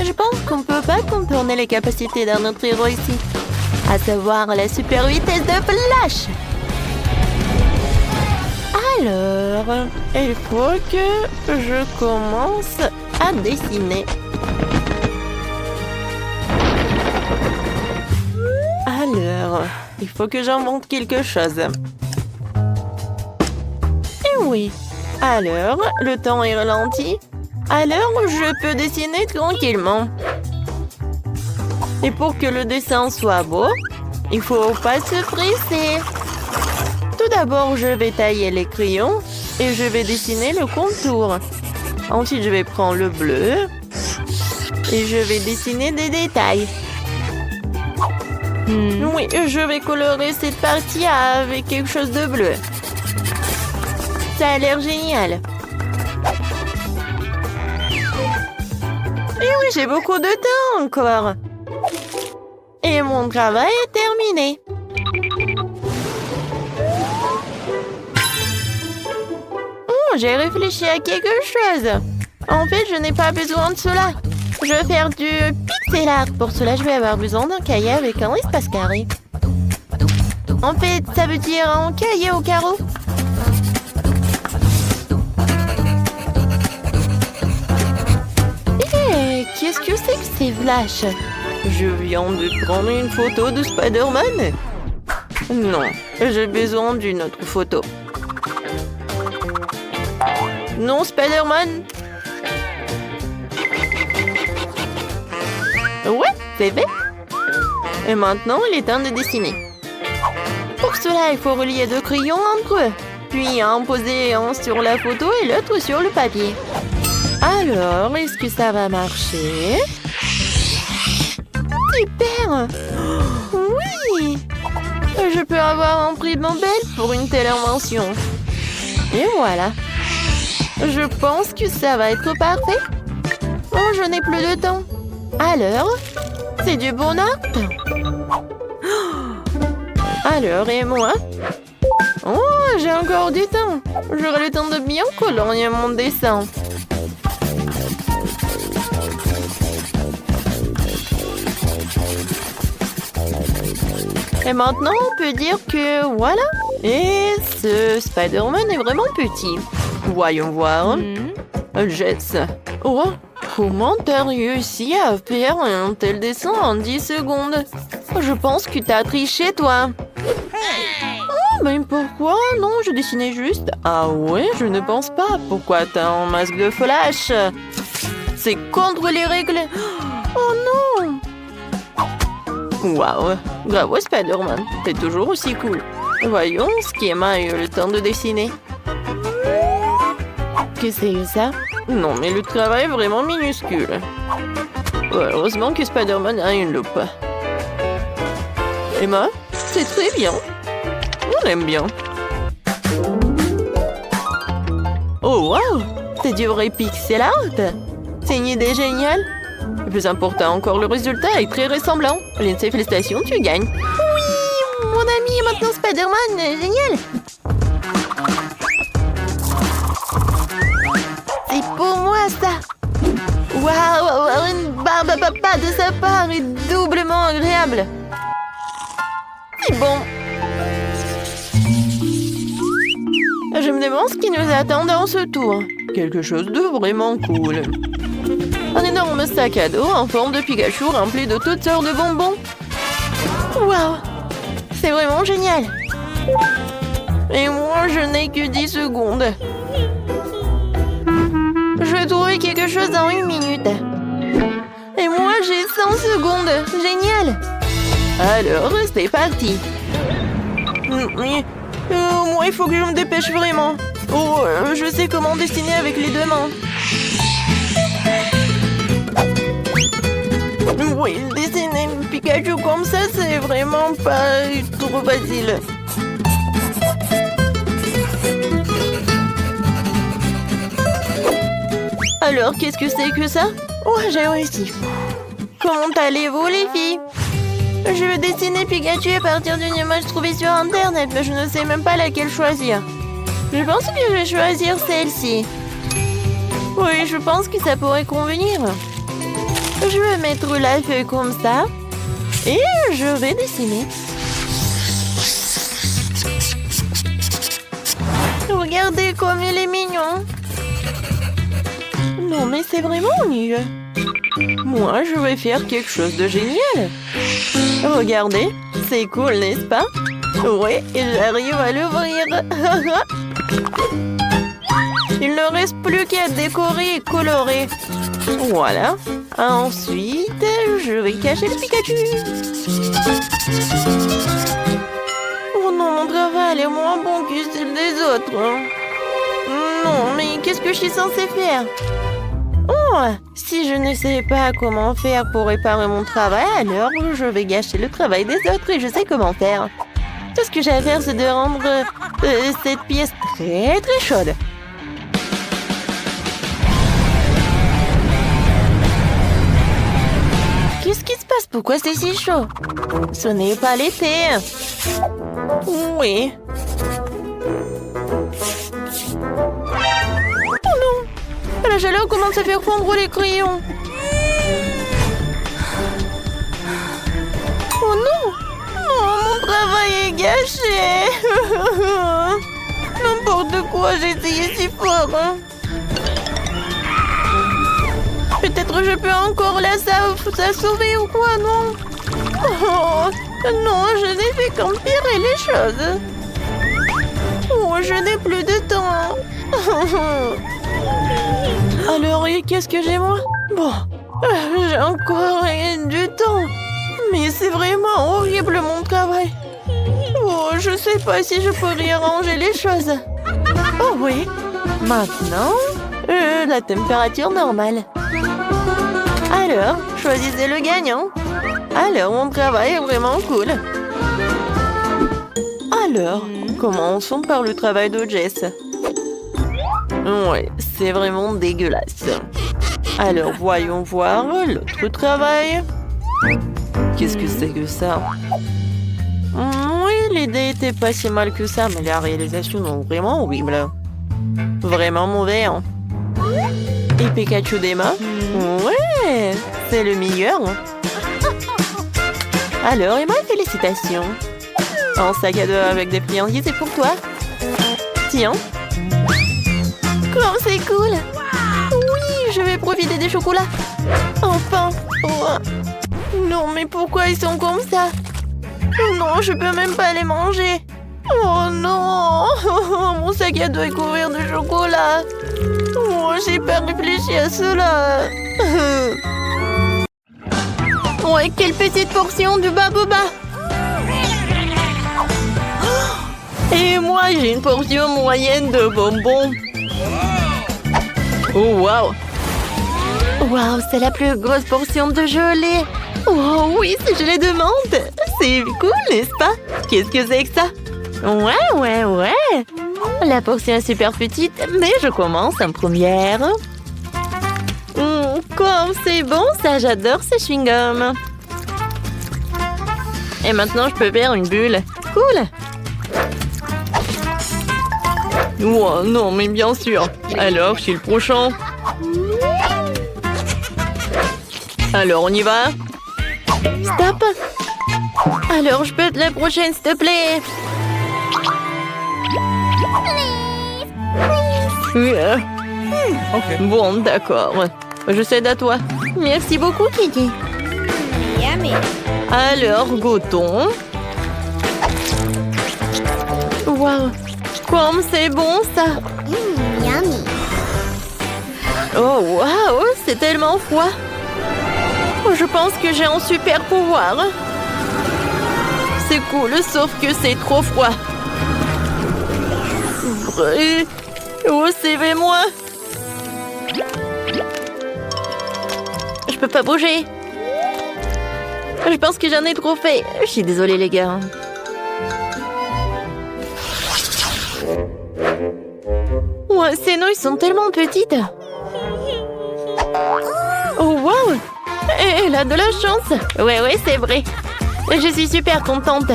Je pense qu'on peut pas contourner les capacités d'un autre héros ici. À savoir la super vitesse de Flash. Alors, il faut que je commence à dessiner. Alors, il faut que j'invente quelque chose. Et oui. Alors, le temps est ralenti. Alors, je peux dessiner tranquillement. Et pour que le dessin soit beau, il faut pas se presser. Tout d'abord, je vais tailler les crayons et je vais dessiner le contour. Ensuite, je vais prendre le bleu et je vais dessiner des détails. Oui, je vais colorer cette partie avec quelque chose de bleu. Ça a l'air génial. Et oui, j'ai beaucoup de temps encore. Et mon travail est terminé. J'ai réfléchi à quelque chose. En fait, je n'ai pas besoin de cela. Je vais faire du pixel art. Pour cela, je vais avoir besoin d'un cahier avec un espace carré. En fait, ça veut dire un cahier au carreau. Qu'est-ce que c'est que ces flashs? Je viens de prendre une photo de Spider-Man. Non, j'ai besoin d'une autre photo. Non, Spider-Man. Ouais, c'est fait. Et maintenant, il est temps de dessiner. Pour cela, il faut relier deux crayons entre eux. Puis en poser un sur la photo et l'autre sur le papier. Alors, est-ce que ça va marcher? Super! Oui! Je peux avoir un prix Nobel pour une telle invention. Et voilà. Je pense que ça va être parfait. Oh, je n'ai plus de temps. Alors, c'est du bon art? Alors, et moi? Oh, j'ai encore du temps. J'aurai le temps de bien colorier mon dessin. Et maintenant, on peut dire que voilà. Et ce Spider-Man est vraiment petit. Voyons voir. Jess. Oh, comment t'as réussi à faire un tel dessin en 10 secondes? Je pense que t'as triché, toi. Oh, mais pourquoi? Non, je dessinais juste. Ah ouais, je ne pense pas. Pourquoi t'as un masque de flash? C'est contre les règles. Oh non! Waouh! Bravo, Spider-Man. T'es toujours aussi cool. Voyons, Schema a eu le temps de dessiner. Qu'est-ce que c'est ça? Non, mais le travail est vraiment minuscule. Ouais, heureusement que Spider-Man a une loupe. Emma, c'est très bien. On aime bien. Oh, wow! C'est du vrai pixel art. C'est une idée géniale. Le plus important encore, le résultat est très ressemblant. Lindsay, félicitations, tu gagnes. Oui, mon ami est maintenant Spider-Man. Génial. C'est pour moi, ça. Waouh, une barbe à papa de sa part est doublement agréable. C'est bon. Je me demande ce qui nous attend dans ce tour. Quelque chose de vraiment cool. Un énorme sac à dos en forme de Pikachu rempli de toutes sortes de bonbons. Waouh! C'est vraiment génial. Et moi, je n'ai que 10 secondes. Je vais trouver quelque chose dans 1 minute. Et moi, j'ai 100 secondes. Génial! Alors, c'est parti. Moi, il faut que je me dépêche vraiment. Oh, je sais comment dessiner avec les 2 mains. Oui, dessiner un Pikachu comme ça, c'est vraiment pas trop facile. Alors, qu'est-ce que c'est que ça? Oh, j'ai réussi. Comment allez-vous, les filles? Je vais dessiner Pikachu à partir d'une image trouvée sur Internet, mais je ne sais même pas laquelle choisir. Je pense que je vais choisir celle-ci. Oui, je pense que ça pourrait convenir. Je vais mettre la feuille comme ça. Et je vais dessiner. Regardez comme il est mignon. Non, mais c'est vraiment nul. Moi, je vais faire quelque chose de génial. Regardez, c'est cool, n'est-ce pas? Oui, j'arrive à l'ouvrir. Il ne reste plus qu'à décorer et colorer. Voilà. Ensuite, je vais cacher le Pikachu. Oh non, mon travail est moins bon que celui des autres. Non, mais qu'est-ce que je suis censée faire? Oh, si je ne sais pas comment faire pour réparer mon travail, alors je vais gâcher le travail des autres et je sais comment faire. Tout ce que j'ai à faire, c'est de rendre cette pièce très très chaude. Qu'est-ce qui se passe? Pourquoi c'est si chaud? Ce n'est pas l'été. Oui. Oh non! La chaleur commence à faire fondre les crayons. Oh non! Non, mon travail est gâché. N'importe quoi, j'ai essayé si fort. Peut-être je peux encore la sauver ou quoi, non? Oh, non, je n'ai fait qu'empirer les choses. Oh, je n'ai plus de temps. Alors, qu'est-ce que j'ai, moi? Bon, j'ai encore du temps. Mais c'est vraiment horrible, mon travail. Oh, je sais pas si je peux réarranger les choses. Oh oui, maintenant, la température normale. Alors, choisissez le gagnant. Alors, mon travail est vraiment cool. Alors, commençons par le travail de Jess. Ouais, c'est vraiment dégueulasse. Alors, voyons voir l'autre travail. Qu'est-ce que c'est que ça? Oui, il l'idée était pas si mal que ça, mais la réalisation est vraiment horrible. Vraiment mauvais, hein. Et Pikachu d'Emma? Ouais, c'est le meilleur. Alors, Emma, félicitations. Un sac à dos avec des friandises, c'est pour toi. Tiens. Comme c'est cool. Oui, je vais profiter des chocolats. Enfin. Oh. Non, mais pourquoi ils sont comme ça? Non, je peux même pas les manger. Oh non. Mon sac à dos est couvert de chocolat. Oh, j'ai pas réfléchi à cela. Ouais, quelle petite portion de baboba. Et moi, j'ai une portion moyenne de bonbons. Oh, waouh. Waouh, c'est la plus grosse portion de gelée. Oh oui, ce gelée de menthe. C'est cool, n'est-ce pas? Qu'est-ce que c'est que ça? Ouais. La portion est super petite, mais je commence en première. Comme c'est bon, ça, j'adore ces chewing-gums. Et maintenant, je peux faire une bulle. Cool. Oh non, mais bien sûr. Alors, je suis le prochain. Alors, on y va? Stop. Alors, je peux être la prochaine, s'il te plaît? Okay. Bon, d'accord. Je cède à toi. Merci beaucoup, Kiki. Alors, goûtons. Waouh, comme c'est bon, ça. Yummy. Oh, waouh, c'est tellement froid. Je pense que j'ai un super pouvoir. C'est cool, sauf que c'est trop froid. Vrai. Oh, moi. Je peux pas bouger. Je pense que j'en ai trop fait. Je suis désolée, les gars. Ouais, ces nouilles sont tellement petites. Oh, wow. Elle a de la chance. Ouais, c'est vrai. Je suis super contente.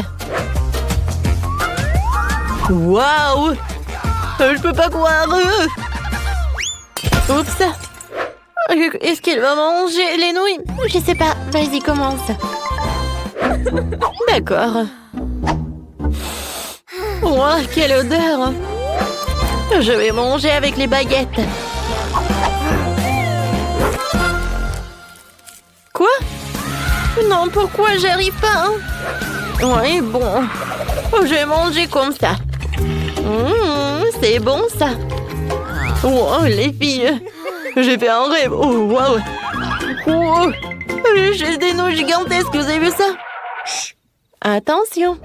Waouh! Je peux pas croire. Oups. Est-ce qu'elle va manger les nouilles? Je sais pas. Vas-y, commence. D'accord. Wow, quelle odeur! Je vais manger avec les baguettes. Quoi? Non, pourquoi j'arrive pas? Ouais, bon. Je vais manger comme ça. C'est bon, ça. Wow, les filles. J'ai fait un rêve. Oh, waouh. Oh, j'ai des nouilles gigantesques, vous avez vu ça? Chut. Attention.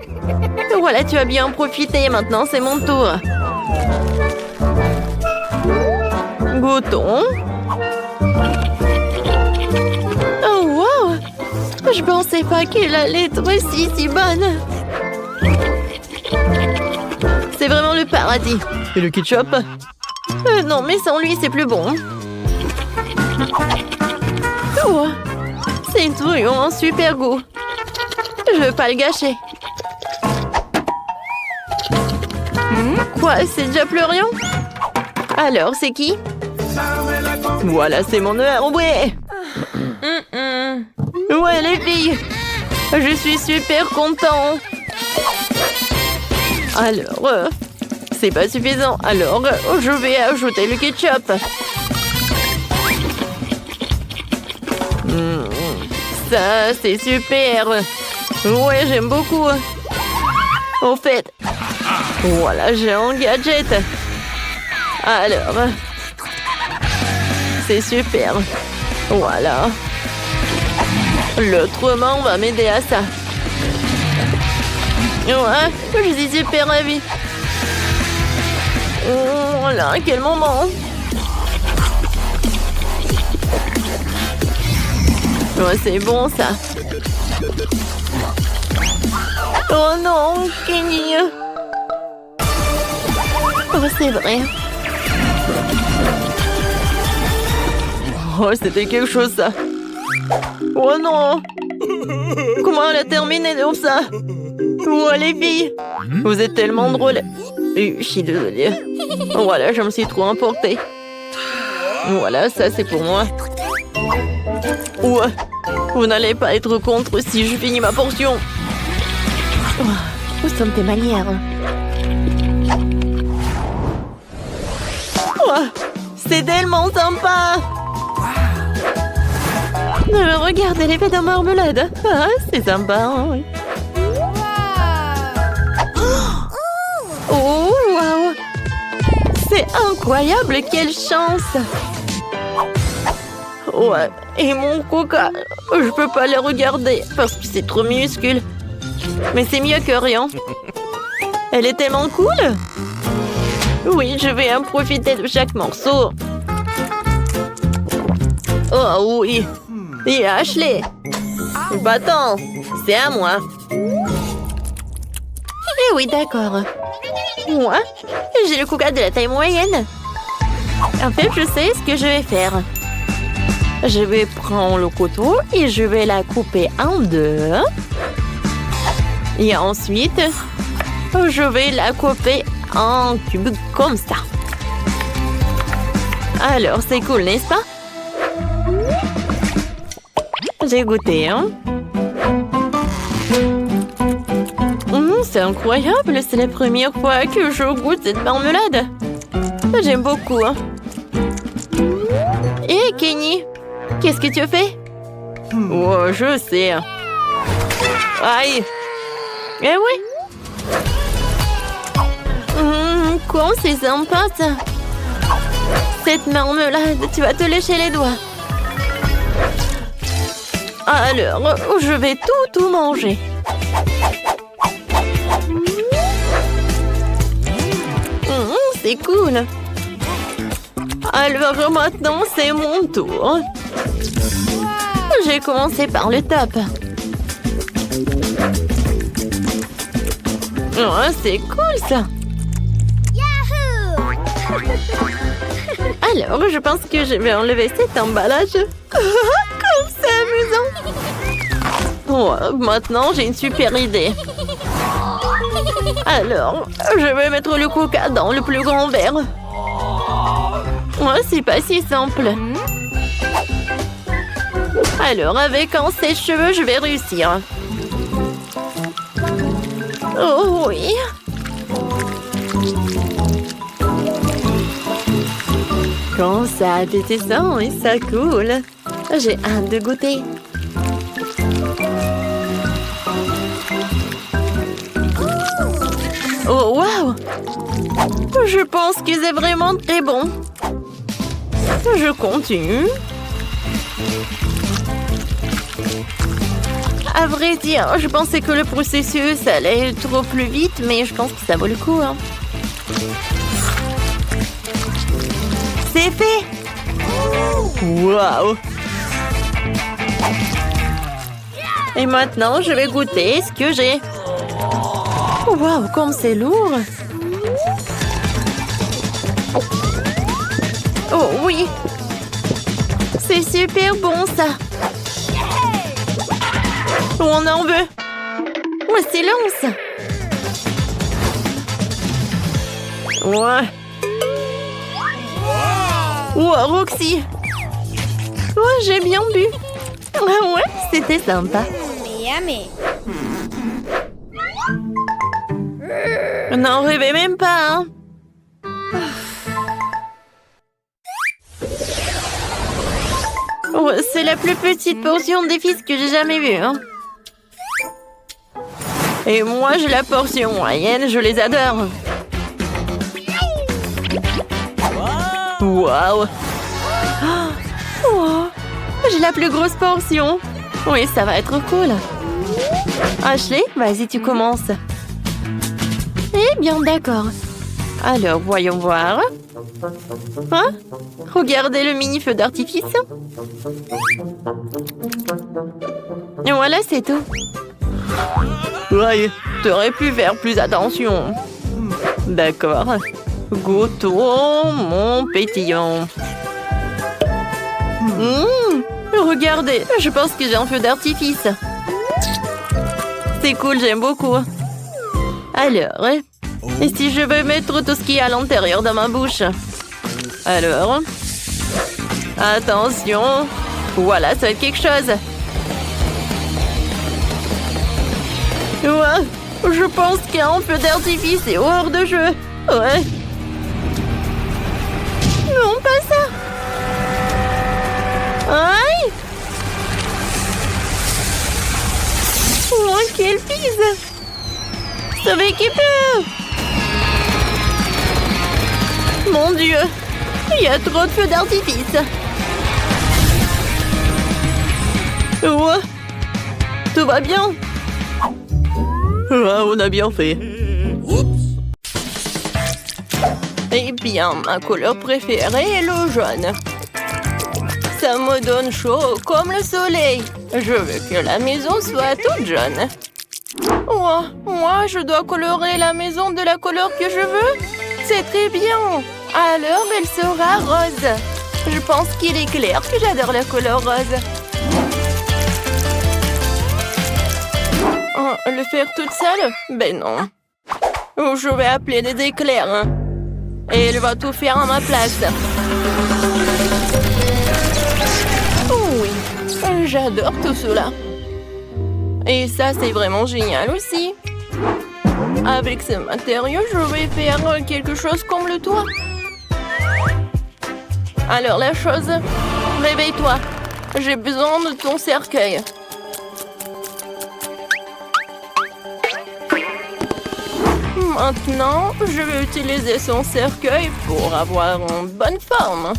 Voilà, tu as bien profité. Maintenant, c'est mon tour. Goûtons. Oh, wow. Je pensais pas qu'elle allait être si bonne. C'est vraiment le paradis. Et le ketchup? Non, mais sans lui, c'est plus bon. Oh, ces nouilles ont un super goût. Je veux pas le gâcher. Quoi, c'est déjà Florian? Alors, c'est qui? Voilà, c'est mon heure, ouais. Ouais, les filles, je suis super content. Alors, c'est pas suffisant. Alors, je vais ajouter le ketchup. Ça, c'est super. Ouais, j'aime beaucoup. Au fait, voilà, j'ai un gadget. Alors, c'est super. Voilà. L'autre main va m'aider à ça. Ouais, je suis super ravie. Oh là, quel moment. Ouais, c'est bon, ça. Oh non, Kenny. Oh, c'est vrai. Oh, c'était quelque chose, ça. Oh non. Comment elle a terminé comme ça? Oh, les filles, vous êtes tellement drôles. Je suis désolée. Voilà, je me suis trop emportée. Voilà, ça c'est pour moi. Ouais, vous n'allez pas être contre si je finis ma portion. Où sont tes manières? Ouais, c'est tellement sympa. Regardez l'effet de marmelade. Ah, c'est sympa, hein, oui. Oh, wow! C'est incroyable, quelle chance! Ouais, et mon coca, je peux pas le regarder parce que c'est trop minuscule. Mais c'est mieux que rien. Elle est tellement cool. Oui, je vais en profiter de chaque morceau. Oh oui. Et Ashley. Bâton, c'est à moi. Eh oui, d'accord. Moi, J'ai le coca de la taille moyenne. En fait, je sais ce que je vais faire. je vais prendre le couteau et je vais la couper en deux. Et ensuite, je vais la couper en cubes comme ça. Alors, c'est cool, n'est-ce pas? J'ai goûté, hein? C'est incroyable, c'est la première fois que je goûte cette marmelade. J'aime beaucoup, hein? Hé, Kenny, qu'est-ce que tu fais? Oh, je sais. Aïe! Eh oui! Quoi, c'est sympa, ça! Cette marmelade, tu vas te lécher les doigts. Alors, je vais tout manger. C'est cool! Alors maintenant, c'est mon tour. J'ai commencé par le top. Oh, c'est cool, ça. Alors, je pense que je vais enlever cet emballage. Comme c'est amusant! Oh, maintenant, j'ai une super idée. Alors, je vais mettre le coca dans le plus grand verre. Ouais, c'est pas si simple. Alors, avec un sèche-cheveux, je vais réussir. Oh oui! Quand ça a été ça et ça coule. J'ai hâte de goûter. Oh, waouh! Je pense que c'est vraiment très bon. Je continue. À vrai dire, je pensais que le processus allait trop plus vite, mais je pense que ça vaut le coup. Hein. C'est fait! Waouh! Et maintenant, je vais goûter ce que j'ai. Waouh, comme c'est lourd! Oh oui! C'est super bon, ça! On en veut! Oh, silence! Ouais! Oh, Roxy! Oh, j'ai bien bu! Ah ouais, c'était sympa! N'en rêvez même pas, hein? Oh, c'est la plus petite portion des fils que j'ai jamais vue, hein? Et moi, j'ai la portion moyenne, je les adore. Waouh! Oh, j'ai la plus grosse portion! Oui, ça va être cool! Ashley, vas-y, tu commences! Eh bien, d'accord. Alors, voyons voir. Hein? Regardez le mini feu d'artifice. Et voilà, c'est tout. Ouais, t'aurais pu faire plus attention. D'accord. Goûtons mon pétillant. Regardez, je pense que j'ai un feu d'artifice. C'est cool, j'aime beaucoup. Alors, et si je veux mettre tout ce qui est à l'intérieur de ma bouche? Alors, attention. Voilà, ça va être quelque chose. Ouais, je pense qu'un feu d'artifice est hors de jeu. Ouais. Non, pas ça. Aïe. Oh, quelle bise. Sauvez qui peut. Mon Dieu, il y a trop de feux d'artifice. Ouais. Tout va bien. Ah, on a bien fait. Eh bien, ma couleur préférée est le jaune. Ça me donne chaud comme le soleil. Je veux que la maison soit toute jaune. Oh, moi, je dois colorer la maison de la couleur que je veux? C'est très bien. Alors, elle sera rose. Je pense qu'il est clair que j'adore la couleur rose. Oh, le faire toute seule? Ben non. Oh, je vais appeler des éclairs. Et elle va tout faire à ma place. Oh oui, j'adore tout cela. Et ça, c'est vraiment génial aussi. Avec ce matériau, je vais faire quelque chose comme le toit. Alors la chose, réveille-toi. J'ai besoin de ton cercueil. Maintenant, je vais utiliser son cercueil pour avoir une bonne forme.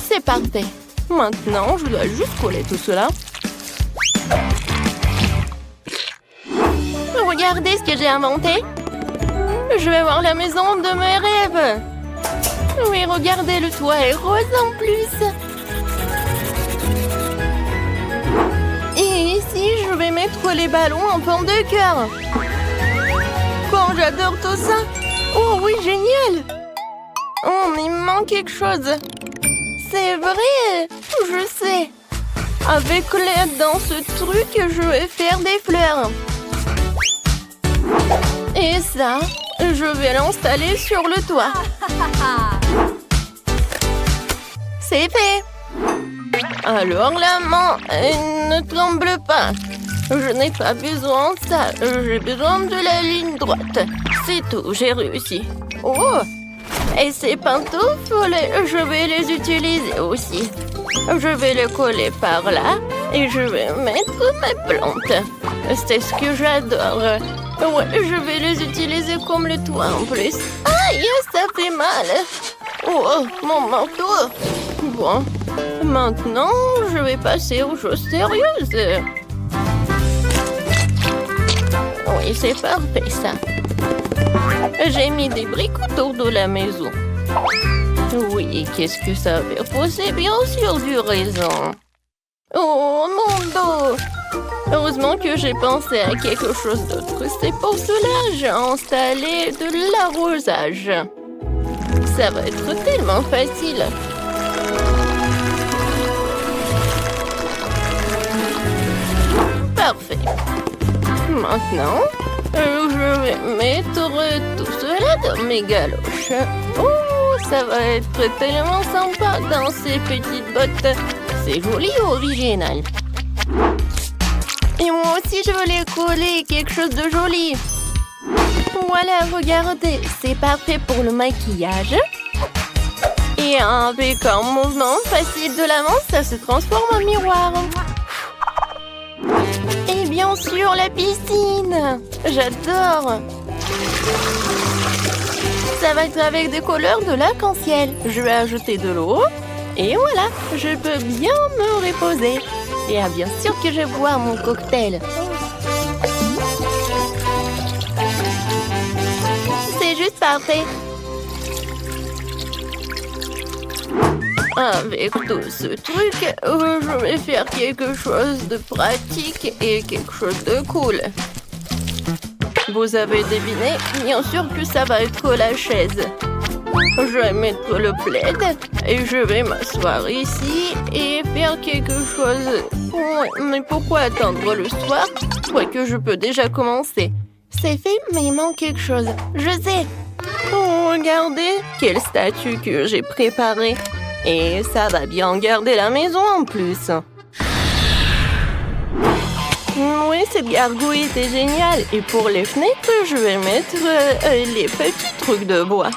C'est parfait. Maintenant, je dois juste coller tout cela. Regardez ce que j'ai inventé. Je vais voir la maison de mes rêves. Oui, regardez, le toit est rose en plus. Et ici, je vais mettre les ballons en forme de cœur. Oh, j'adore tout ça. Oh oui, génial. Oh, mais il me manque quelque chose. C'est vrai, je sais. Avec l'aide dans ce truc, je vais faire des fleurs. Et ça, je vais l'installer sur le toit. C'est fait. Alors la main, ne tremble pas. Je n'ai pas besoin de ça. J'ai besoin de la ligne droite. C'est tout, j'ai réussi. Oh! Et ces pantoufles, je vais les utiliser aussi. Je vais les coller par là et je vais mettre mes plantes. C'est ce que j'adore. Ouais, je vais les utiliser comme le toit en plus. Aïe, ça fait mal. Oh, mon manteau. Bon, maintenant, je vais passer aux choses sérieuses. Oui, c'est parfait, ça. J'ai mis des briques autour de la maison. Oui, qu'est-ce que ça va faire? C'est bien sûr du raisin. Oh, mon dos! Heureusement que j'ai pensé à quelque chose d'autre. C'est pour cela que j'ai installé de l'arrosage. Ça va être tellement facile. Parfait. Maintenant, je vais mettre tout cela dans mes galoches. Oh, ça va être tellement sympa dans ces petites bottes. C'est joli et original. Et moi aussi, je veux les coller quelque chose de joli. Voilà, regardez, c'est parfait pour le maquillage. Et avec un mouvement facile de la main, ça se transforme en miroir. Et bien sûr, la piscine. J'adore. Ça va être avec des couleurs de l'arc-en-ciel. Je vais ajouter de l'eau. Et voilà, je peux bien me reposer. Et bien sûr que je bois mon cocktail. C'est juste parfait. Avec tout ce truc, je vais faire quelque chose de pratique et quelque chose de cool. Vous avez deviné, bien sûr que ça va être la chaise. Je vais mettre le plaid et je vais m'asseoir ici et faire quelque chose. Ouais, mais pourquoi attendre le soir? Je crois que je peux déjà commencer. c'est fait, mais il manque quelque chose. Je sais. Oh, regardez, quelle statue que j'ai préparée. Et ça va bien garder la maison en plus. Oui, cette gargouille était géniale. Et pour les fenêtres, je vais mettre les petits trucs de bois.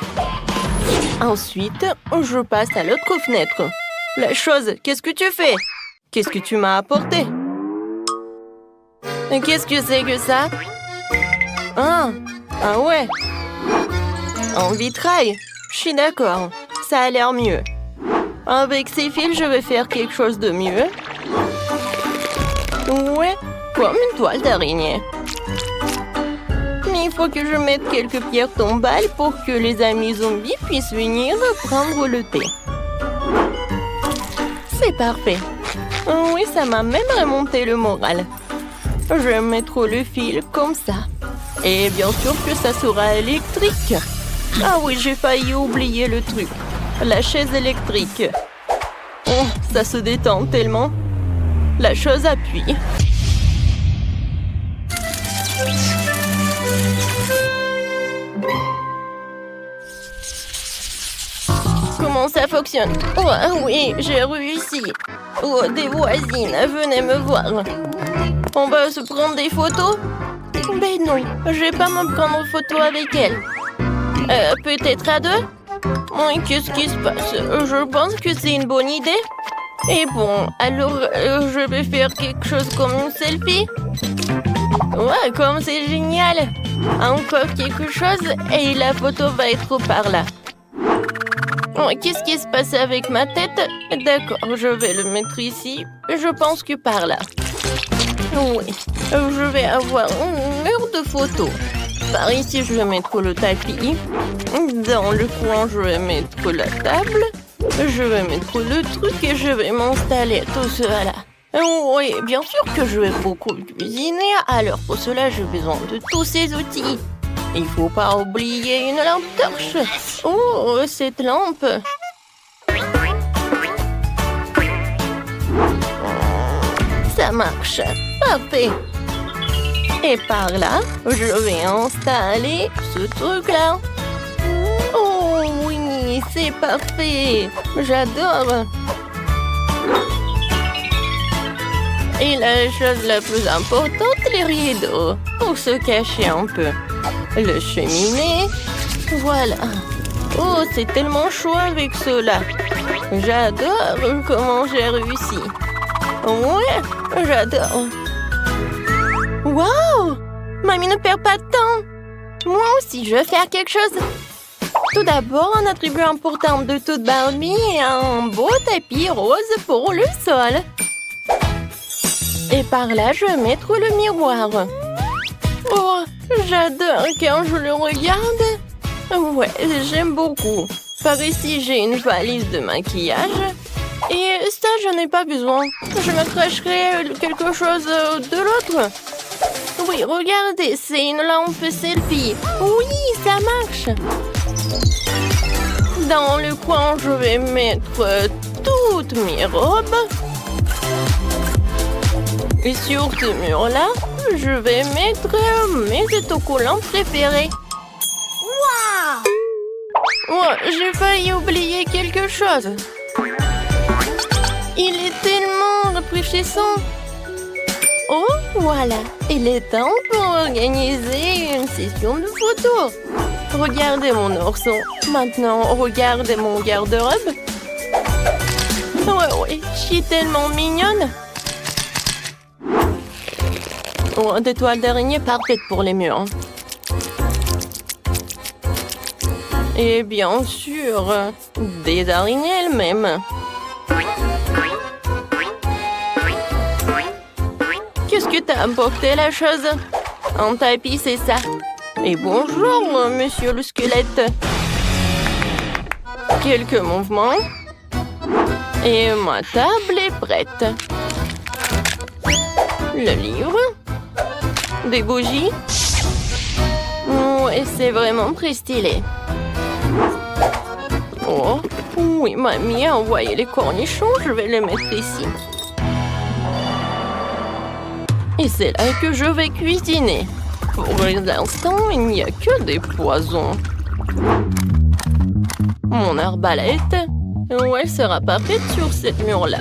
Ensuite, je passe à l'autre fenêtre. La chose, qu'est-ce que tu fais? Qu'est-ce que tu m'as apporté? Qu'est-ce que c'est que ça? Ah ouais. En vitrail. Je suis d'accord. Ça a l'air mieux. Avec ces fils, je vais faire quelque chose de mieux. Ouais, comme une toile d'araignée. Mais il faut que je mette quelques pierres tombales pour que les amis zombies puissent venir prendre le thé. C'est parfait. Oui, ça m'a même remonté le moral. Je vais mettre le fil comme ça. Et bien sûr que ça sera électrique. Ah oui, j'ai failli oublier le truc. La chaise électrique. Oh, ça se détend tellement. La chose appuie. Comment ça fonctionne? Oh oui, j'ai réussi. Oh, des voisines, venez me voir. On va se prendre des photos? Ben non, je vais pas me prendre en photo avec elle. Peut-être à deux? Oui, qu'est-ce qui se passe? Je pense que c'est une bonne idée. Et bon, alors je vais faire quelque chose comme une selfie. Ouais, comme c'est génial. Encore quelque chose et la photo va être par là. Oh, qu'est-ce qui se passe avec ma tête? D'accord, je vais le mettre ici. Je pense que par là. Oui, je vais avoir un mur de photos. Par ici, je vais mettre le tapis. Dans le coin, je vais mettre la table. Je vais mettre le truc et je vais m'installer tout cela. Oui, bien sûr que je vais beaucoup cuisiner. Alors pour cela, j'ai besoin de tous ces outils. Il faut pas oublier une lampe torche. Oh, cette lampe. Ça marche. Parfait. Et par là, je vais installer ce truc-là. Oh oui, c'est parfait. J'adore. Et la chose la plus importante, les rideaux, pour se cacher un peu. Le cheminée. Voilà. Oh, c'est tellement chaud avec cela. J'adore comment j'ai réussi. Ouais, j'adore. Wow! Mamie ne perd pas de temps. Moi aussi, je vais faire quelque chose. Tout d'abord, un attribut important de toute Barbie est un beau tapis rose pour le sol. Et par là, je vais mettre le miroir. Oh, j'adore quand je le regarde. Ouais, j'aime beaucoup. Par ici, j'ai une valise de maquillage. Et ça, je n'ai pas besoin. Je me cracherai quelque chose de l'autre. Oui, regardez, c'est une lampe selfie. Oui, ça marche. Dans le coin, je vais mettre toutes mes robes. Et sur ce mur-là, je vais mettre mes autocollants préférés. Waouh! Oh, j'ai failli oublier quelque chose. Il est tellement rafraîchissant. Oh, voilà. Il est temps pour organiser une session de photos. Regardez mon ourson. Maintenant, regardez mon garde-robe. Ouais, je suis tellement mignonne. Oh, des toiles d'araignée parfaites pour les murs. Et bien sûr, des araignées elles-mêmes. Qu'est-ce que t'as apporté, la chose? Un tapis, c'est ça. Et bonjour, monsieur le squelette. Quelques mouvements. Et ma table est prête. Le livre. Des bougies. Ouais, c'est vraiment très stylé. Oh, oui, mamie a envoyé les cornichons. Je vais les mettre ici. Et c'est là que je vais cuisiner. Pour l'instant, il n'y a que des poisons. Mon arbalète, elle sera parfaite sur cette mur-là.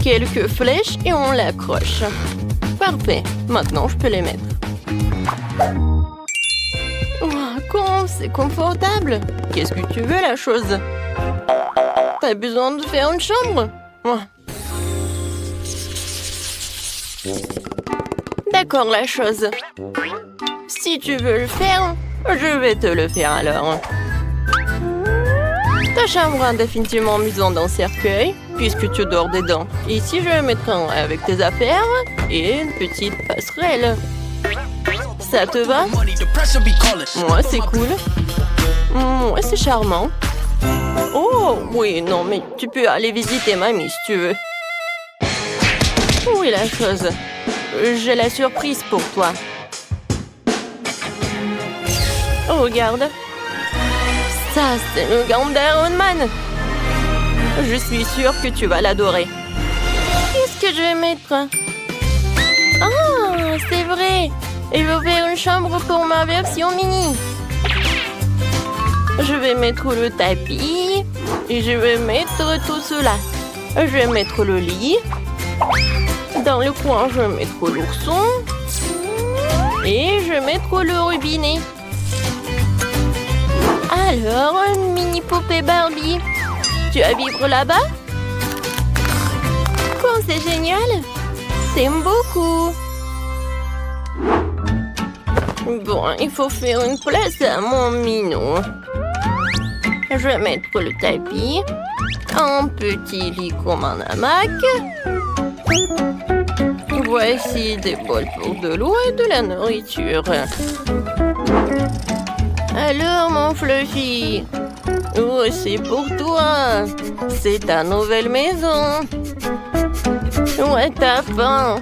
Quelques flèches et on l'accroche. Parfait, maintenant je peux les mettre. Oh, comment c'est confortable. Qu'est-ce que tu veux, la chose? T'as besoin de faire une chambre? Oh. D'accord, la chose. Si tu veux le faire, je vais te le faire alors. Ta chambre a définitivement besoin d'un cercueil, puisque tu dors dedans. Ici, je vais mettre un avec tes affaires et une petite passerelle. Ça te va? Moi, c'est cool. Moi, c'est charmant. Oh, oui, non, mais tu peux aller visiter mamie si tu veux. Oui, la chose. J'ai la surprise pour toi. Oh, regarde. Ça, c'est le gant d'Iron Man. Je suis sûre que tu vas l'adorer. Qu'est-ce que je vais mettre? Ah, c'est vrai. Il va faire une chambre pour ma version mini. Je vais mettre le tapis. Et je vais mettre tout cela. Je vais mettre le lit. Dans le coin, je vais mettre l'ourson. Et je vais mettre le robinet. Alors, une mini poupée Barbie. Tu vas vivre là-bas? Quoi, c'est génial! T'aimes beaucoup! Bon, il faut faire une place à mon minou. Je vais mettre le tapis. Un petit lit comme un hamac. Voici des bols pour de l'eau et de la nourriture. Alors, mon Fluffy, oh, c'est pour toi. C'est ta nouvelle maison. Ouais, t'as faim.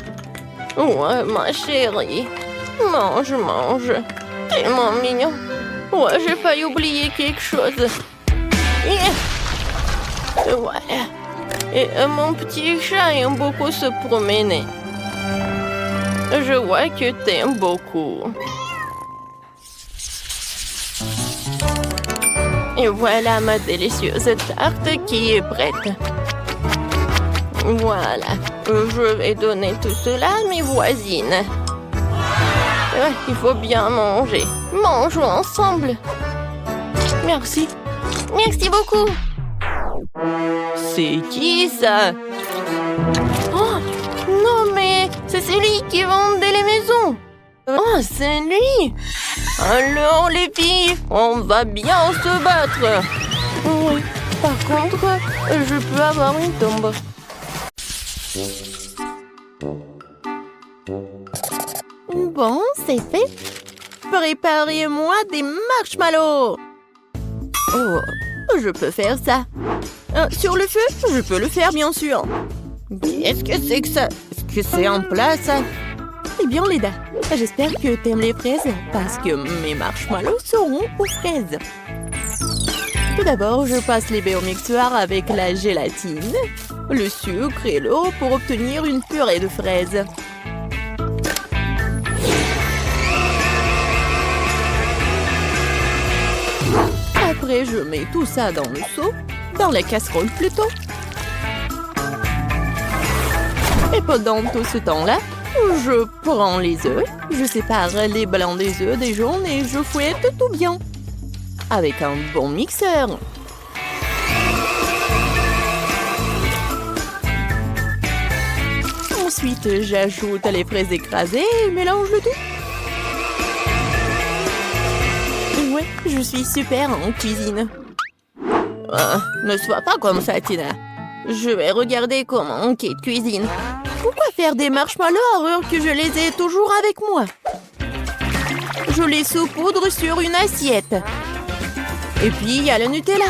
Ouais, ma chérie. Mange, mange. Tellement mignon. Ouais, j'ai failli oublier quelque chose. Ouais. Et mon petit chat aime beaucoup se promener. Je vois que t'aimes beaucoup. Et voilà ma délicieuse tarte qui est prête. Voilà. Je vais donner tout cela à mes voisines. Il faut bien manger. Mangeons ensemble. Merci. Merci beaucoup. C'est qui ça? Oh, non mais c'est celui qui vendait les maisons. Oh, c'est lui. Alors les filles, on va bien se battre. Oui, par contre, je peux avoir une tombe. Bon, c'est fait. Préparez-moi des marshmallows. Oh, je peux faire ça. Sur le feu, je peux le faire, bien sûr. Qu'est-ce que c'est que ça? Est-ce que c'est en place? Eh bien, Leda, j'espère que t'aimes les fraises parce que mes marshmallows seront aux fraises. Tout d'abord, je passe les baies au mixeur avec la gélatine, le sucre et l'eau pour obtenir une purée de fraises. Après, je mets tout ça dans le seau, dans la casserole plutôt. Et pendant tout ce temps-là, je prends les œufs, je sépare les blancs des œufs des jaunes et je fouette tout bien. Avec un bon mixeur. Ensuite, j'ajoute les fraises écrasées et mélange le tout. Ouais, je suis super en cuisine. Ne sois pas comme ça, Tina. Je vais regarder comment Kate cuisine. Pourquoi faire des marshmallows alors que je les ai toujours avec moi? Je les saupoudre sur une assiette. Et puis, il y a le Nutella.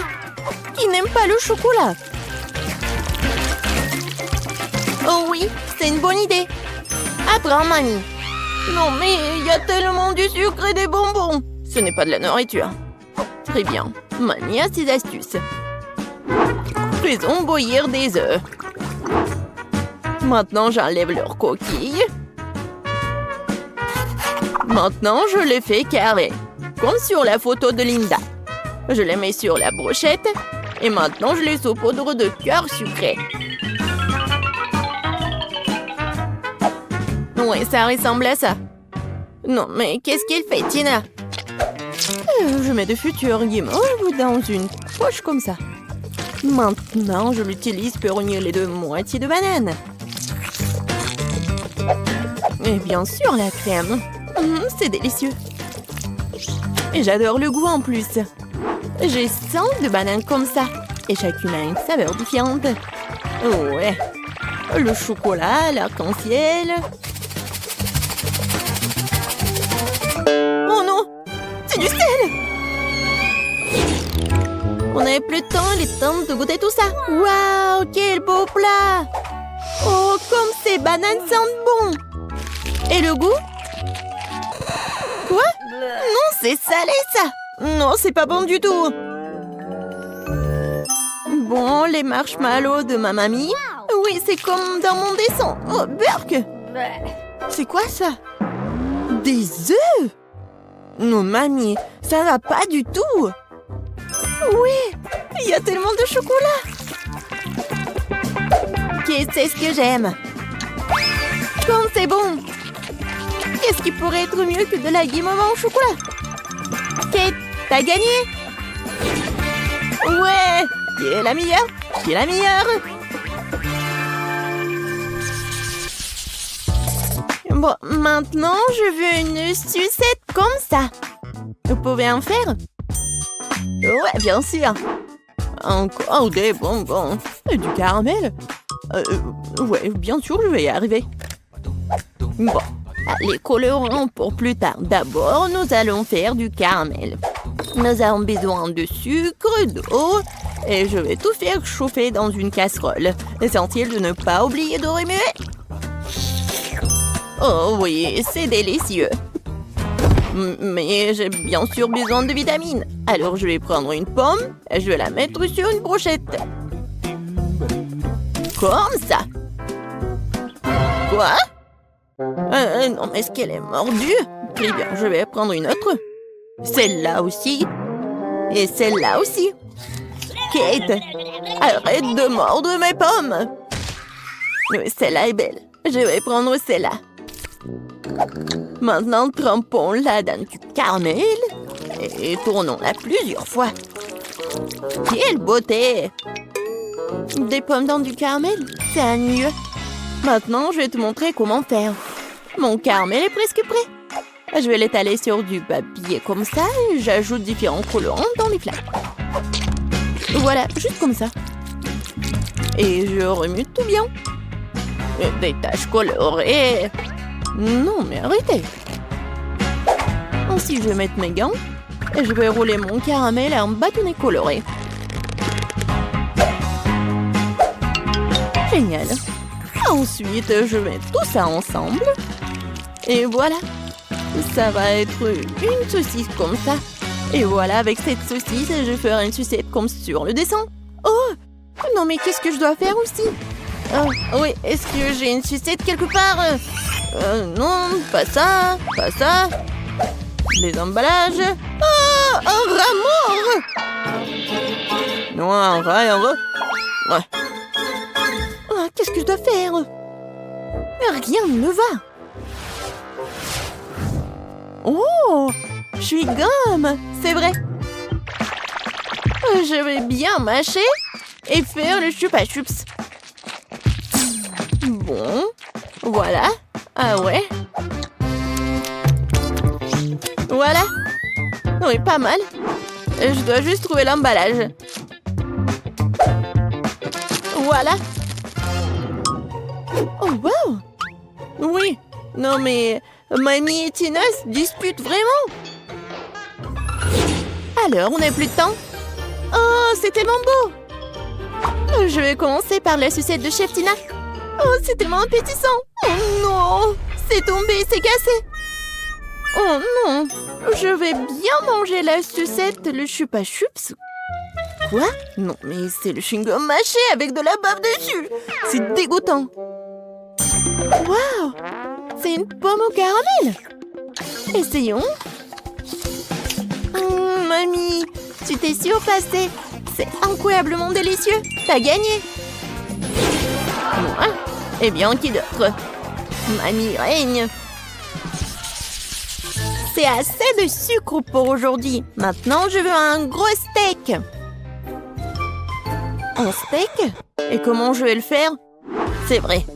Qui n'aime pas le chocolat? Oh oui, c'est une bonne idée. Apprends, mamie. Non, mais il y a tellement du sucre et des bonbons. Ce n'est pas de la nourriture. Très bien. Mamie a ses astuces. Faisons bouillir des œufs. Maintenant, j'enlève leurs coquilles. Maintenant, je les fais carrés, comme sur la photo de Linda. Je les mets sur la brochette et maintenant je les saupoudre de cœur sucré. Ouais, ça ressemble à ça. Non, mais qu'est-ce qu'il fait, Tina? Je mets de futurs guimauves dans une poche comme ça. Maintenant, je l'utilise pour unir les deux moitiés de banane. Et bien sûr, la crème. C'est délicieux. Et j'adore le goût en plus. J'ai 100 de bananes comme ça. Et chacune a une saveur différente. Oh ouais. Le chocolat, l'arc-en-ciel. Oh non! C'est du sel! On n'avait plus de temps, il est temps de goûter tout ça. Waouh, quel beau plat! Oh, comme ces bananes sentent bon! Et le goût? Quoi? Non, c'est salé ça! Non, c'est pas bon du tout! Bon, les marshmallows de ma mamie. Oui, c'est comme dans mon dessin. Oh, Burk! C'est quoi ça? Des œufs? Non, mamie, ça va pas du tout! Oui, il y a tellement de chocolat! C'est ce que j'aime! Comme c'est bon! Qu'est-ce qui pourrait être mieux que de la guimauve au chocolat? Kate, t'as gagné! Ouais! Qui est la meilleure? Qui est la meilleure? Bon, maintenant, je veux une sucette comme ça. Vous pouvez en faire? Ouais, bien sûr. Encore des bonbons. Et du caramel? Ouais, bien sûr, je vais y arriver. Bon, les colorants pour plus tard. D'abord, nous allons faire du caramel. Nous avons besoin de sucre, d'eau, et je vais tout faire chauffer dans une casserole. L'essentiel de ne pas oublier de remuer. Oh oui, c'est délicieux. Mais j'ai bien sûr besoin de vitamines. Alors je vais prendre une pomme et je vais la mettre sur une brochette. Comme ça. Quoi? Non, mais est-ce qu'elle est mordue? Très bien, je vais prendre une autre. Celle-là aussi. Et celle-là aussi. Kate, arrête de mordre mes pommes. Oui, celle-là est belle. Je vais prendre celle-là. Maintenant, trempons-la dans du caramel et tournons-la plusieurs fois. Quelle beauté! Des pommes dans du caramel, c'est ennuyeux. Maintenant, je vais te montrer comment faire. Mon caramel est presque prêt. Je vais l'étaler sur du papier comme ça et j'ajoute différents colorants dans les flaques. Voilà, juste comme ça. Et je remue tout bien. Des taches colorées. Non, mais arrêtez. Ensuite, je vais mettre mes gants et je vais rouler mon caramel en bâtonnet coloré. Génial. Ensuite, je mets tout ça ensemble. Et voilà. Ça va être une saucisse comme ça. Et voilà, avec cette saucisse, je ferai une sucette comme sur le dessin. Oh! Non, mais qu'est-ce que je dois faire aussi? Oui, est-ce que j'ai une sucette quelque part? Non, pas ça, pas ça. Les emballages. Oh, un rat mort! Non, un rat et un rat. Ouais. Oh, qu'est-ce que je dois faire? Rien ne va. Oh, je suis gomme, c'est vrai. Je vais bien mâcher et faire le chupa chups. Bon, voilà. Ah ouais. Voilà. Oui, pas mal. Je dois juste trouver l'emballage. Voilà. Oh, wow. Oui. Non, mais Mamie et Tina se disputent vraiment. Alors, on n'a plus de temps. Oh, c'est tellement beau. Je vais commencer par la sucette de Chef Tina. Oh, c'est tellement appétissant. Oh non, c'est tombé, c'est cassé. Oh non, je vais bien manger la sucette, le chupa chups. Quoi? Non, mais c'est le chewing-gum mâché avec de la bave dessus. C'est dégoûtant. Waouh, c'est une pomme au caramel. Essayons. Mamie, tu t'es surpassée. C'est incroyablement délicieux. T'as gagné. Moi? Eh bien, qui d'autre? Mamie règne. C'est assez de sucre pour aujourd'hui. Maintenant, je veux un gros steak. Un steak? Et comment je vais le faire? C'est vrai.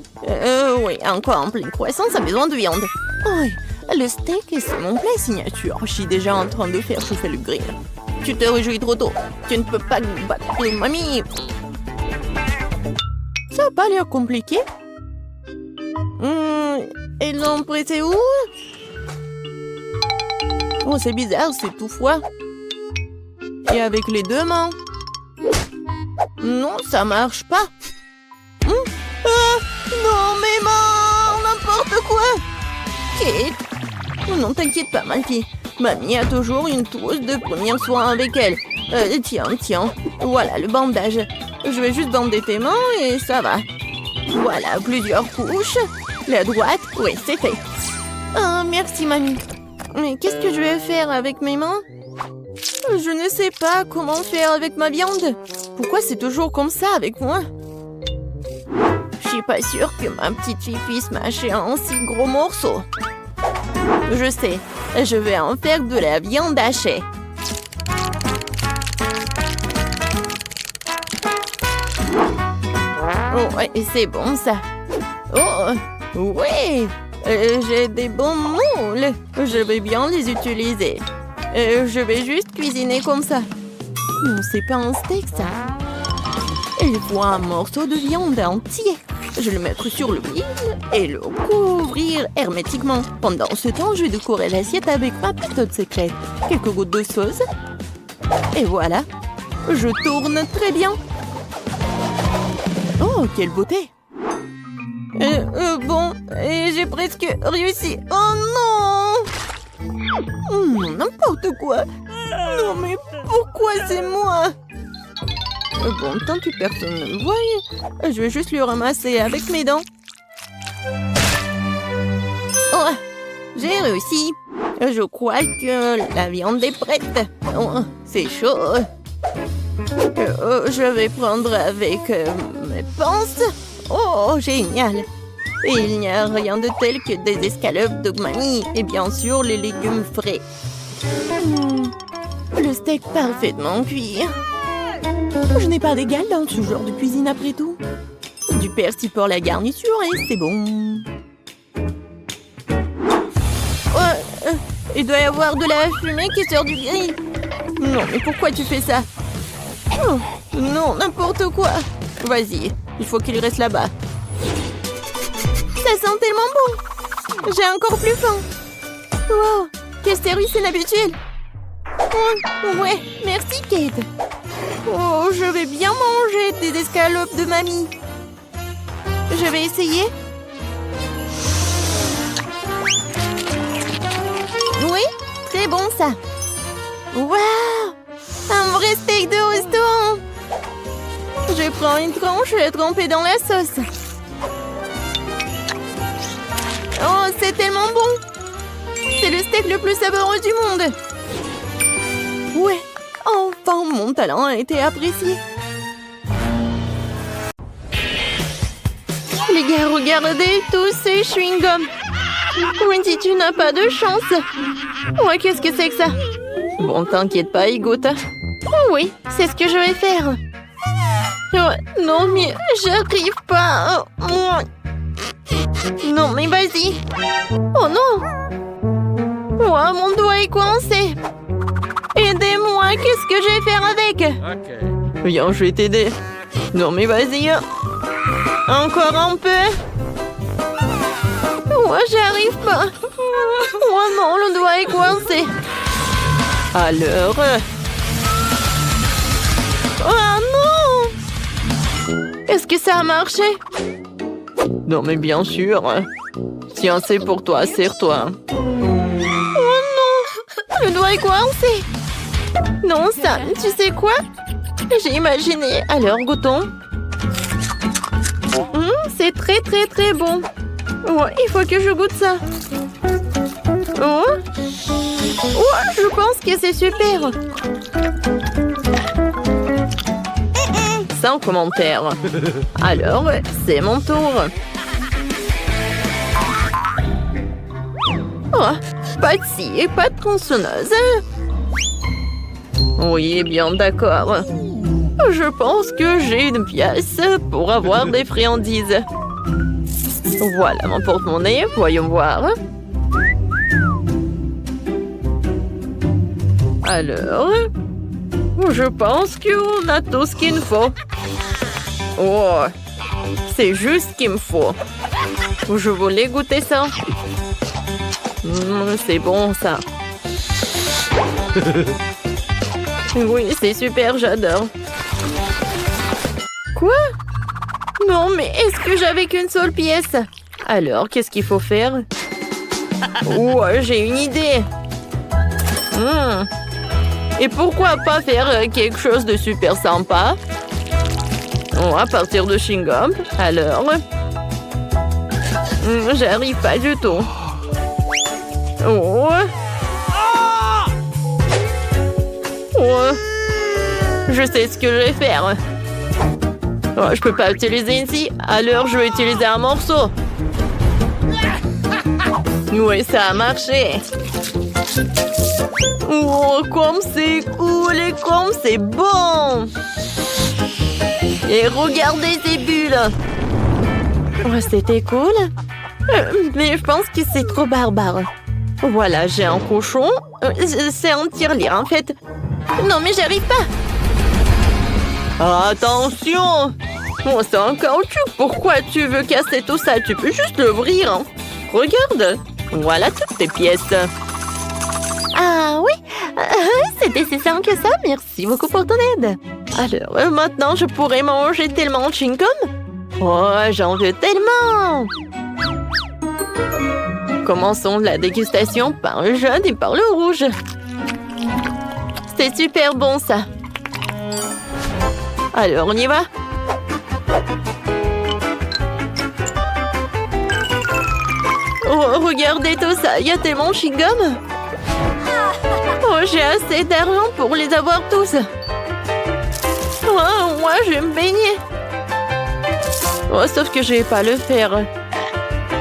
Oui, encore en pleine croissance a besoin de viande. Oui, le steak, c'est mon plat signature. Je suis déjà en train de faire chauffer le grill. Tu te réjouis trop tôt. Tu ne peux pas battre mamie. Ça n'a pas l'air compliqué. Et l'emprunter c'est où? Oh, c'est bizarre, c'est tout froid. Et avec les deux mains. Non, ça marche pas. Non, mes mains, n'importe quoi. Kate. Non, t'inquiète pas, ma fille. Mamie a toujours une trousse de premiers soins avec elle. Tiens. Voilà le bandage. Je vais juste bander tes mains et ça va. Voilà, plusieurs couches. La droite, oui, c'est fait. Oh, merci, mamie. Mais qu'est-ce que je vais faire avec mes mains? Je ne sais pas comment faire avec ma viande. Pourquoi c'est toujours comme ça avec moi? Je suis pas sûre que ma petite fille puisse mâcher un si gros morceau. Je sais, je vais en faire de la viande hachée. Oh, ouais, c'est bon ça. Oh, ouais, j'ai des bons moules. Je vais bien les utiliser. Je vais juste cuisiner comme ça. Non, c'est pas un steak ça. Il faut un morceau de viande entier. Je vais le mettre sur le grill et le couvrir hermétiquement. Pendant ce temps, je vais décorer l'assiette avec ma méthode secrète. Quelques gouttes de sauce. Et voilà. Je tourne très bien. Oh, quelle beauté. Bon, j'ai presque réussi. Oh non! N'importe quoi. Non, mais pourquoi c'est moi? Bon, tant que personne ne me voit, je vais juste le ramasser avec mes dents. Oh, j'ai réussi. Je crois que la viande est prête. Oh, c'est chaud. Je vais prendre avec mes pinces. Oh, génial. Et il n'y a rien de tel que des escalopes de mamie et bien sûr les légumes frais. Le steak parfaitement cuit. Je n'ai pas d'égal dans ce genre de cuisine après tout. Du persil pour la garniture et c'est bon. Il doit y avoir de la fumée qui sort du grill. Non, mais pourquoi tu fais ça? Oh, non, n'importe quoi. Vas-y, il faut qu'il reste là-bas. Ça sent tellement bon. J'ai encore plus faim. Wow, quel service inhabituel. Oh, ouais, merci Kate. Oh, je vais bien manger des escalopes de mamie. Je vais essayer. Oui, très bon ça. Waouh, un vrai steak de restaurant. Je prends une tranche trempée dans la sauce. Oh, c'est tellement bon. C'est le steak le plus savoureux du monde. Ouais, enfin mon talent a été apprécié. Les gars, regardez tous ces chewing-gums. Wendy, tu n'as pas de chance. Ouais, qu'est-ce que c'est que ça? Bon, t'inquiète pas, Igote. Oh oui, c'est ce que je vais faire. Oh, non, mais j'arrive pas. Non, mais vas-y. Oh non. Oh, mon doigt est coincé. Aidez-moi, qu'est-ce que je vais faire avec? Ok. Viens, je vais t'aider. Non, mais vas-y. Encore un peu. Oh, j'arrive pas. Oh non, le doigt est coincé. Alors... Oh non! Est-ce que ça a marché? Non, mais bien sûr. Tiens, c'est pour toi, serre-toi. Oh non! Le doigt est coincé. Non, ça, tu sais quoi? J'ai imaginé. Alors, goûtons. C'est très, très, très bon. Oh, il faut que je goûte ça. Oh, Ouais, je pense que c'est super. Sans commentaire. Alors, c'est mon tour. Oh, pas de scie et pas de tronçonneuse. Oui, bien d'accord. Je pense que j'ai une pièce pour avoir des friandises. Voilà mon porte-monnaie, voyons voir. Alors, je pense qu'on a tout ce qu'il nous faut. Oh, c'est juste ce qu'il me faut. Je voulais goûter ça. C'est bon ça. Oui, c'est super, j'adore. Quoi? Non, mais est-ce que j'avais qu'une seule pièce? Alors, qu'est-ce qu'il faut faire? Oh, j'ai une idée. Et pourquoi pas faire quelque chose de super sympa? Oh, à partir de chewing-gum. Alors, j'arrive pas du tout. Oh. Oh. Je sais ce que je vais faire. Oh, je peux pas utiliser ici, alors je vais utiliser un morceau. Oui, ça a marché. Oh, comme c'est cool et comme c'est bon. Et regardez ces bulles. Oh, c'était cool. Mais je pense que c'est trop barbare. Voilà, j'ai un cochon. C'est un tirelire, en fait. Non, mais j'arrive pas. Attention! Oh, c'est un caoutchouc. Pourquoi tu veux casser tout ça? Tu peux juste l'ouvrir. Hein. Regarde. Voilà toutes tes pièces. Ah oui, c'était si simple que ça. Merci beaucoup pour ton aide. Alors, maintenant, je pourrais manger tellement de chewing-gum. Oh, j'en veux tellement! Commençons la dégustation par le jaune et par le rouge. C'est super bon, ça. Alors, on y va? Oh, regardez tout ça, il y a tellement de chewing-gum. Oh, j'ai assez d'argent pour les avoir tous. Oh, moi, je vais me baigner. Oh, sauf que je vais pas le faire.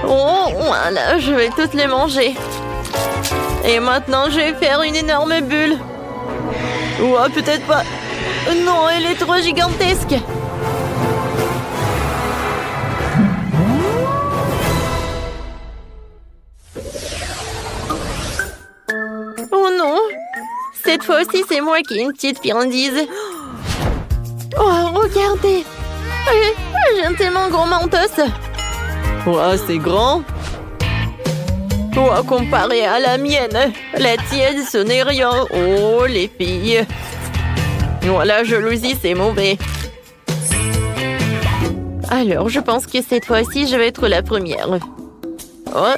Oh, voilà, je vais toutes les manger. Et maintenant, je vais faire une énorme bulle. Oh, peut-être pas. Non, elle est trop gigantesque. Oh non. Cette fois-ci, c'est moi qui ai une petite friandise. Oh, regardez. J'ai un tellement gros mentos. Oh, c'est grand. Oh, comparé à la mienne, la tienne, ce n'est rien. Oh, les filles. Oh, la jalousie, c'est mauvais. Alors, je pense que cette fois-ci, je vais être la première. Oh,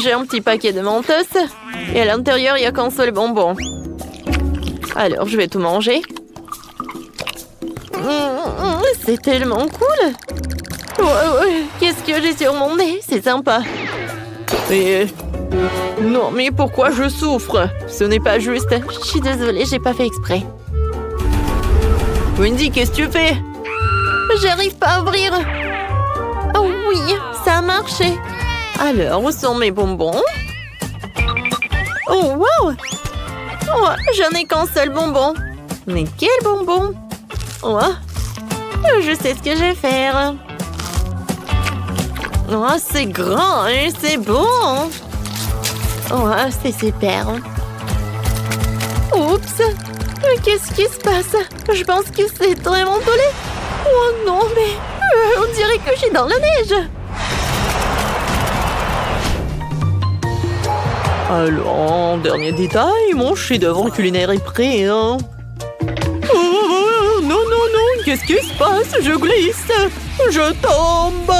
j'ai un petit paquet de mentos. Et à l'intérieur, il n'y a qu'un seul bonbon. Alors, je vais tout manger. C'est tellement cool. Qu'est-ce que j'ai sur mon nez? C'est sympa. Et... Non, mais pourquoi je souffre? Ce n'est pas juste. Je suis désolée, j'ai pas fait exprès. Wendy, qu'est-ce que tu fais? J'arrive pas à ouvrir. Oh oui, ça a marché. Alors, où sont mes bonbons? Oh, wow! Oh, j'en ai qu'un seul bonbon. Mais quel bonbon? Oh, je sais ce que je vais faire. Oh, c'est grand, hein, c'est bon. Oh, c'est super. Oups! Qu'est-ce qui se passe? Je pense que c'est vraiment collé. Oh non, mais on dirait que je suis dans la neige. Alors, dernier détail, mon chef-d'œuvre culinaire est prêt, hein. Oh, non, non, non, qu'est-ce qui se passe? Je glisse, je tombe.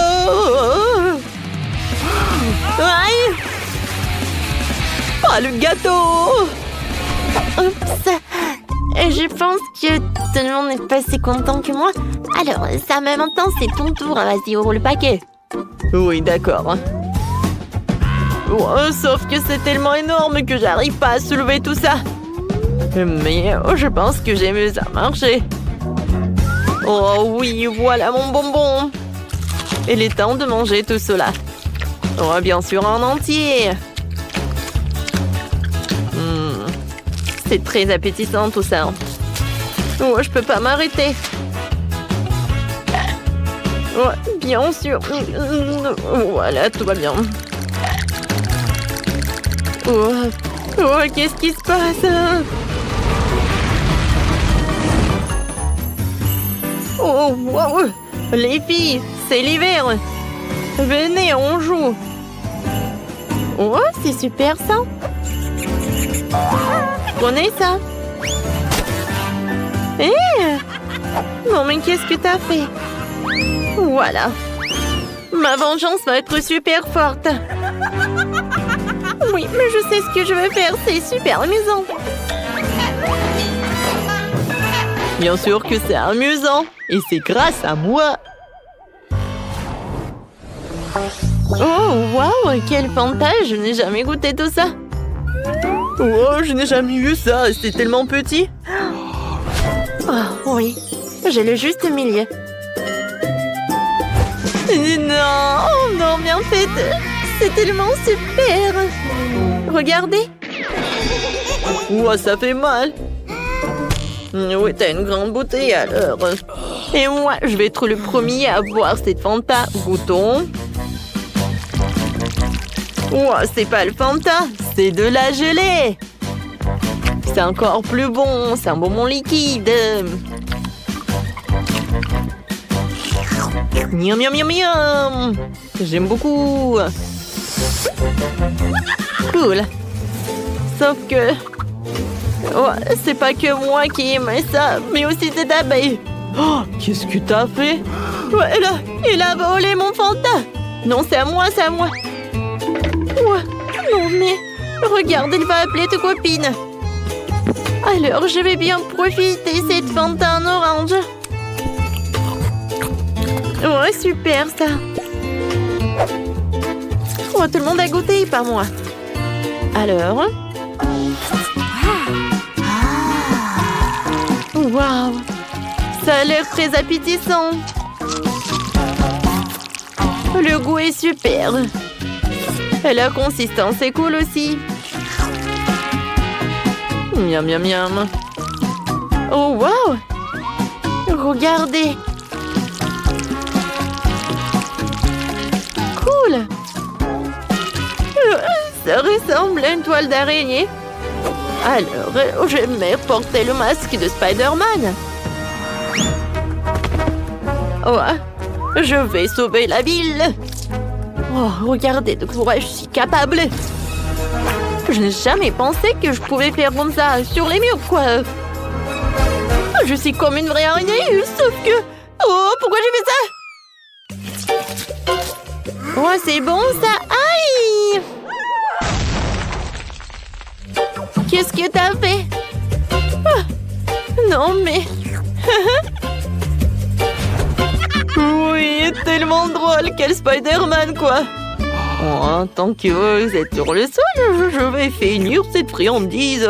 Aïe! Pas le gâteau! Oups! Je pense que tout le monde n'est pas si content que moi. Alors, ça, en même temps, c'est ton tour. Vas-y, ouvre le paquet. Oui, d'accord. Oh, sauf que c'est tellement énorme que j'arrive pas à soulever tout ça. Mais je pense que j'ai mieux à marcher. Oh oui, voilà mon bonbon. Il est temps de manger tout cela. Oh, bien sûr en entier. C'est très appétissant tout ça. Oh, je peux pas m'arrêter. Oh, bien sûr. Voilà, tout va bien. Oh, oh, qu'est-ce qui se passe? Oh, wow. Les filles, c'est l'hiver. Venez, on joue. Oh, c'est super ça. Prenez ça. Non, mais qu'est-ce que t'as fait? Voilà. Ma vengeance va être super forte. Oui, mais je sais ce que je vais faire. C'est super amusant. Bien sûr que c'est amusant. Et c'est grâce à moi. Oh, waouh, quel Fanta. Je n'ai jamais goûté tout ça. Oh, je n'ai jamais vu ça. C'est tellement petit. Oh, oui. J'ai le juste milieu. Non, oh non, bien fait. C'est tellement super. Regardez. Oh, ça fait mal. Oui, t'as une grande bouteille alors. Et moi, je vais être le premier à boire cette Fanta. Goûtons. Oh, c'est pas le Fanta, c'est de la gelée. C'est encore plus bon, c'est un bonbon liquide. Miam, miam, miam, miam. J'aime beaucoup. Cool. Sauf que... Oh, c'est pas que moi qui aime ça, mais aussi cette abeille. Oh, qu'est-ce que t'as fait? Ouais, là, il a volé mon Fanta. Non, c'est à moi, c'est à moi. Ouais. Non, mais... Regarde, il va appeler ta copine. Alors, je vais bien profiter cette Fanta en orange. Ouais, super ça. Oh, tout le monde a goûté, pas moi. Alors... Waouh! Ça a l'air très appétissant. Le goût est super. Et la consistance est cool aussi. Miam, miam, miam. Oh, waouh! Regardez. Cool. Ça ressemble à une toile d'araignée. Alors, j'aimerais porter le masque de Spider-Man. Oh, je vais sauver la ville. Oh, regardez de quoi je suis capable. Je n'ai jamais pensé que je pouvais faire comme ça sur les murs, quoi. Je suis comme une vraie araignée, sauf que... Oh, pourquoi j'ai fait ça? Oh, c'est bon ça. Aïe! Qu'est-ce que t'as fait? Ah, non, mais... Oui, tellement drôle. Quel Spider-Man, quoi. Oh, tant que vous êtes sur le sol, je vais finir cette friandise.